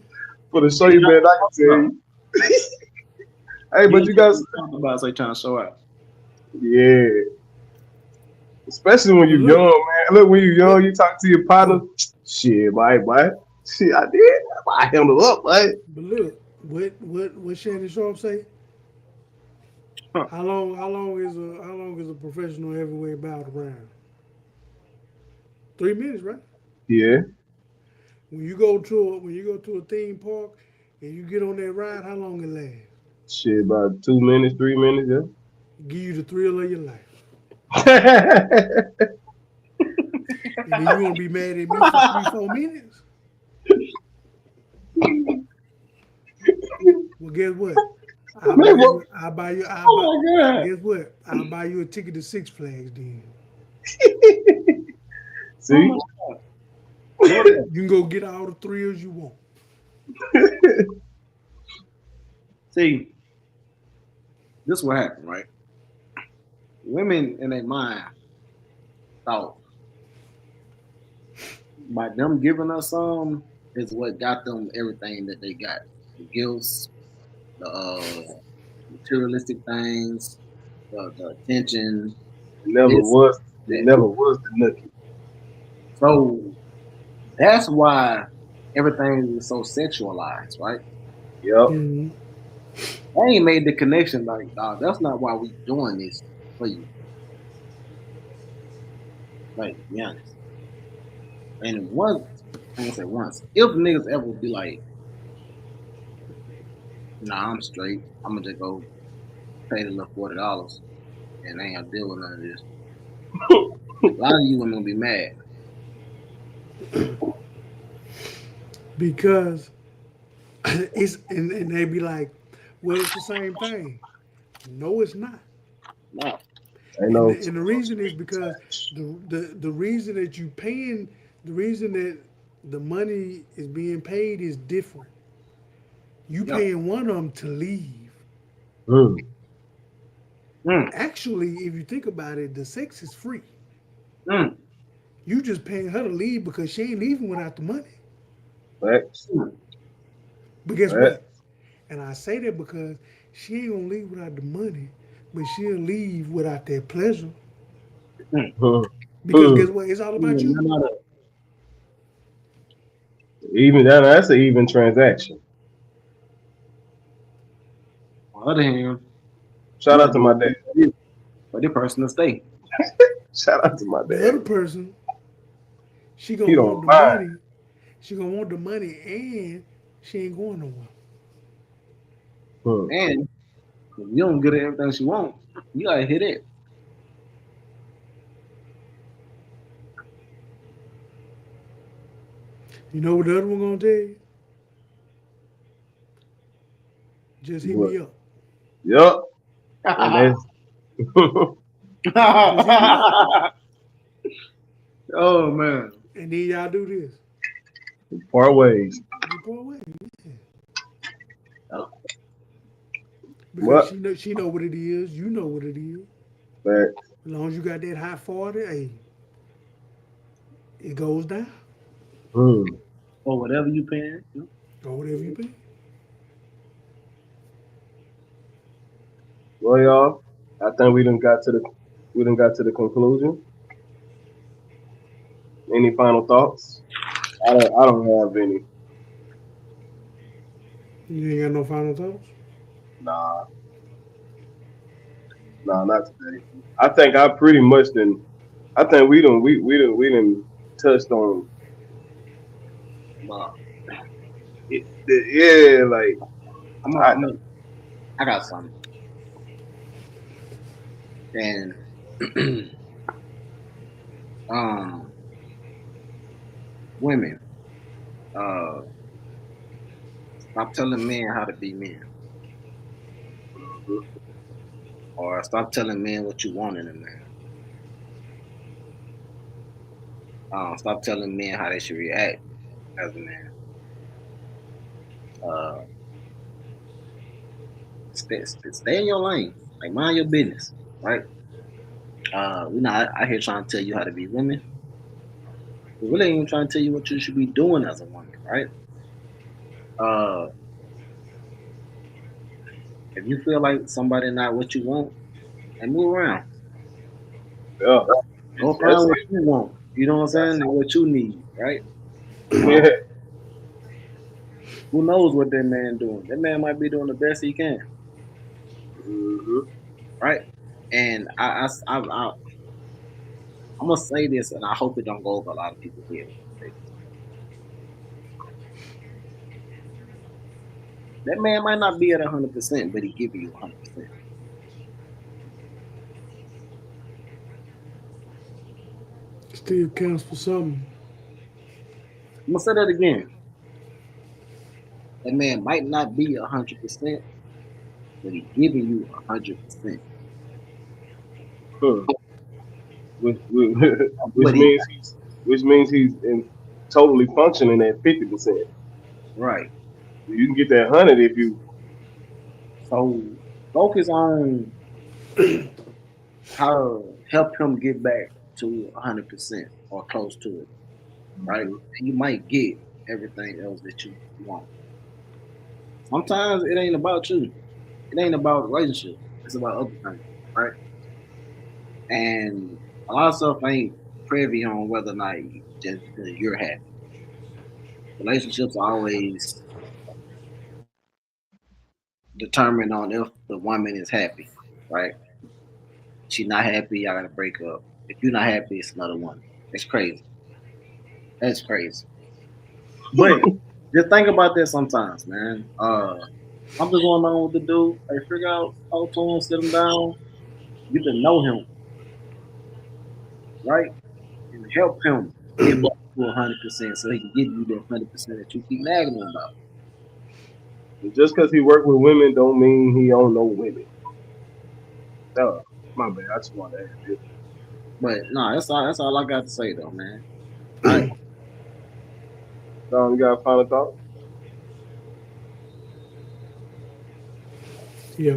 For the show you, man, I can tell you. Hey, but you guys, talk about so trying to show out. yeah. Especially when you're Look. young, man. Look, when you're young, you talk to your partner. Shit, boy. Shit, I did. I handled up, boy. But look, what Shannon Sharp say? Huh. How long is a professional heavyweight bout around? 3 minutes, right? Yeah. When you go to a theme park and you get on that ride, how long it lasts? Shit, about 2 minutes, 3 minutes, Give you the thrill of your life. yeah. And then you gonna be mad at me for 3-4 minutes? Well, guess what? I'll buy you. Oh my god! Guess what? I'll buy you a ticket to Six Flags. Then See? you can go get all the thrills you want. See, this what happened, right? Women in their mind thought by them giving us some is what got them everything that they got. The gifts, the materialistic things, the attention. It never It's- was. Yeah. It never was the nookie. So that's why everything is so sexualized, right? Yep. Mhm. I ain't made the connection like, dog, that's not why we doing this for you. Like, to be honest. And once, I ain't say once, if niggas ever be like, nah, I'm straight, I'm gonna just go pay the little $40 and I ain't gonna deal with none of this. A lot of you women gonna be mad. Because it's and they be like, well, it's the same thing. No, it's not. No. I know. And the reason is because the reason that you paying, the reason that the money is being paid is different. You Yeah. paying one of them to leave. Mm. Actually, if you think about it, the sex is free. Mm. You just paying her to leave because she ain't leaving without the money. Facts. But guess Right. what? And I say that because she ain't gonna leave without the money, but she'll leave without that pleasure. Mm. Because guess what? It's all about you. None of that. Even that's an even transaction. On the other hand, Shout out to my dad. for the person to stay. Shout out to my The other dad. person, she He gonna don't want the mind. money. She gonna want the money, and she ain't going nowhere. And if you don't get her everything she wants, you gotta hit it. You know what the other one gonna tell you? Just hit What? me up. Yup. And Just hit me up. Oh man. And then y'all do this. that's part ways. You pull away. Oh, Because What? she know what it is. You know what it is. But As long as you got that high 40, hey, it goes down. or whatever you paying. Or whatever you pay. well, y'all, I think we done got to the conclusion. Any final thoughts? I don't have any. You ain't got no final thoughts? Nah, nah, not today. I think I pretty much done. I think we done touched on But yeah, like I I got something. And um women, uh stop telling men how to be men. Or stop telling men what you want in a man. Stop telling men how they should react as a man. Uh, stay in your lane. Like mind your business, right? We're not out here trying to tell you how to be women. We really ain't trying to tell you what you should be doing as a woman, right? Uh, if you feel like somebody not what you want, and move around. yeah, Go that's find what you want. You know what I'm saying? And what you need, right? yeah. Who knows what that man doing? That man might be doing the best he can, hmm right? And I'm gonna say this, and I hope it don't go over a lot of people's head. That man might not be at 100%, but he give you 100%. Still counts for something. I'm gonna say that again. That man might not be 100%, but he giving you 100%. Hmm. Which, But he which means he's in totally functioning at 50%. right. You can get that 100 if you. So focus on how to help him get back to 100% or close to it, right? Mhm. And you might get everything else that you want. Sometimes it ain't about you. It ain't about the relationship. It's about other things, right? And a lot of stuff ain't privy on whether or not just because you're happy. Relationships are always determined on if the woman is happy, right? She's not happy, y'all gotta break up. If you're not happy, it's another one. It's crazy. That's crazy. But just think about that sometimes, man. Something's going on with the dude. Hey, figure out, talk to him, sit him down. You can know him, right? And help him get back to 100% so he can give you that 100% that you keep nagging him about. Just because he work with women don't mean he don't know women. No, my bad. I just want to add this. But no, that's all I got to say though, man. All right. You got a final thought? Yeah.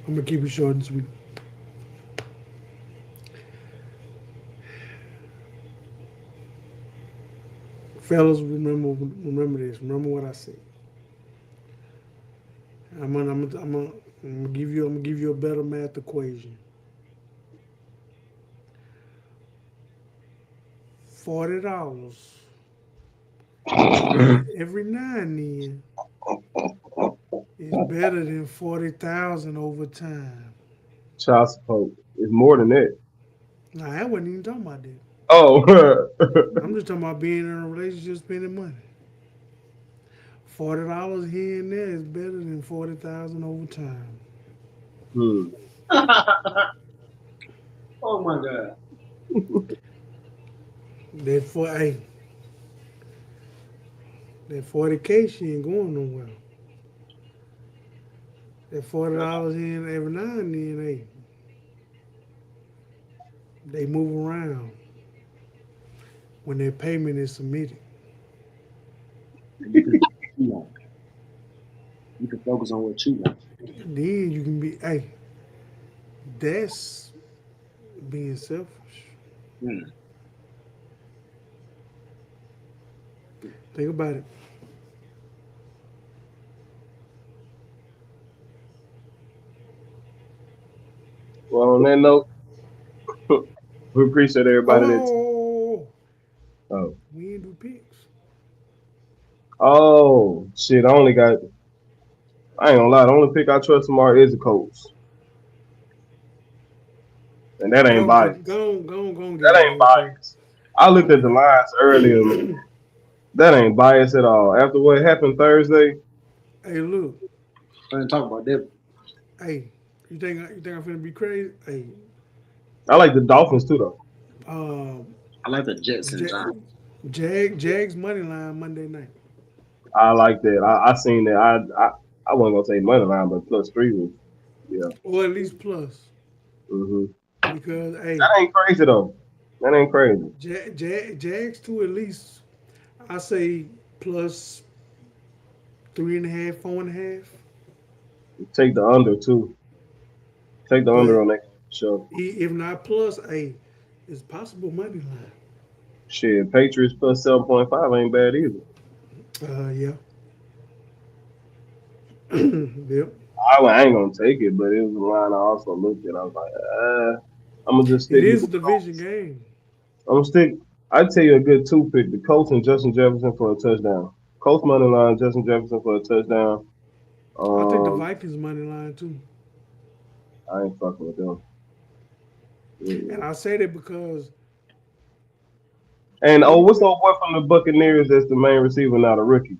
I'm gonna keep it short and sweet. Fellas, remember this. Remember what I said. I'm gonna give you a better math equation. $40 every now and then is better than 40,000 over time. Child support is more than that. Now I wasn't even talking about that. Oh, I'm just talking about being in a relationship, spending money. $40 here and there is better than 40,000 overtime. Oh my God. That for hey, that 40K she ain't going nowhere. That $40 in every now and then, hey, they move around when their payment is submitted. You can focus on what you want. Then you can be hey, that's being selfish. Mm. Think about it. Well, on that note, we appreciate everybody Oh, we ain't do picks. Oh shit! I ain't gonna lie. The only pick I trust tomorrow is the Colts, and that ain't biased. Go on. That ain't biased. I looked at the lines earlier, man. That ain't biased at all. After what happened Thursday, Hey, look. I didn't talk about that. Hey, you think I'm finna be crazy? Hey, I like the Dolphins too, though. I like the Jets and Giants. Jags money line Monday night. I like that. I seen that. I wasn't gonna say money line, but +3 was, yeah. Or at least plus. Mm-hmm. Because hey, that ain't crazy though. That ain't crazy. Jags to at least, I say plus 3.5, 4.5. Take the under too. Take the under on that show. If not plus, hey, it's possible money line. Shit, Patriots +7.5 ain't bad either. Yeah. Yep. I ain't gonna take it, but it was a line I also looked at. I was like, I'm gonna just stick. It is a division game. I'm gonna stick. I'd tell you a good 2-pick: the Colts and Justin Jefferson for a touchdown. Colts money line, Justin Jefferson for a touchdown. I think the Vikings money line too. I ain't fucking with them. Yeah. And I say that because. And what's the boy from the Buccaneers that's the main receiver now, the rookie?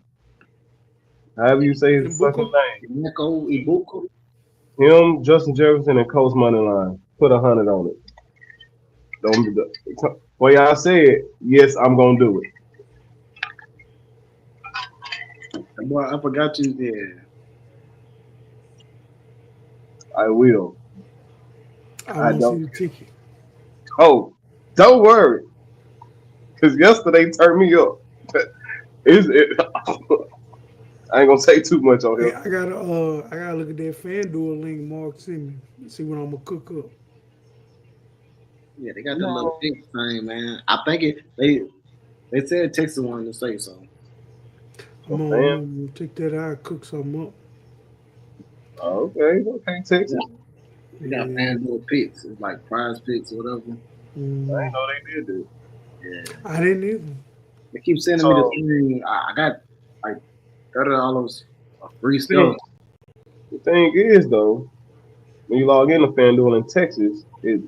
However you say his fucking name. Emeka Egbuka. Him, Justin Jefferson, and Colts money line. Put 100 on it. Well, y'all said, yes, I'm gonna do it. Boy, I forgot you there. I will. I don't see the ticket. Oh, don't worry. Because yesterday turned me up. I ain't gonna say too much on here. I gotta look at that FanDuel link Mark sent me. See what I'm gonna cook up. Yeah, they got the little pick thing, man. I think they said Texas wanted to say so. I'm gonna take that out, cook something up. Okay, Texas. They got FanDuel picks. It's like prize picks or whatever. I didn't know they did that. Yeah. I didn't either. They keep sending me the thing. I got like $30 free stuff. The thing is, though, when you log into FanDuel in Texas, it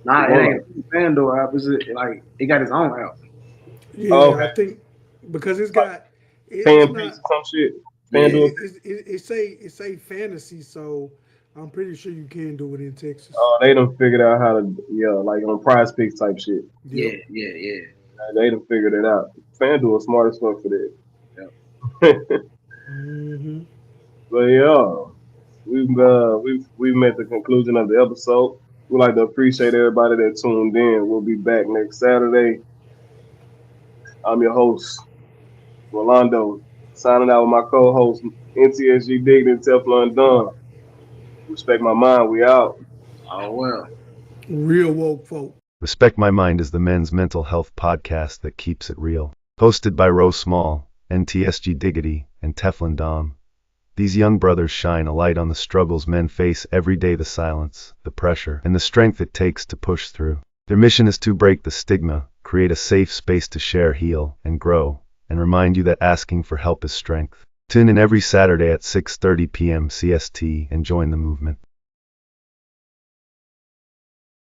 ain't FanDuel app. It's like it got its own app. Yeah, okay. I think because it's got fan picks or some shit. FanDuel. It say fantasy, so I'm pretty sure you can do it in Texas. Oh, they done figured out how to, like on prize picks type shit. Yeah. They done figured it out. FanDuel smart as fuck for that. Mm-hmm. But yeah, we've met the conclusion of the episode. We'd like to appreciate everybody that tuned in. We'll be back next Saturday. I'm your host, Rolando, signing out with my co-host, NTSG Digged and Teflon Dunn. Respect My Mind, we out. Oh, well. Real woke folk. Respect My Mind is the men's mental health podcast that keeps it real. Hosted by Rose Small, NTSG Diggity, and Teflon Dom. These young brothers shine a light on the struggles men face every day, the silence, the pressure, and the strength it takes to push through. Their mission is to break the stigma, create a safe space to share, heal, and grow, and remind you that asking for help is strength. Tune in every Saturday at 6:30 p.m. CST and join the movement.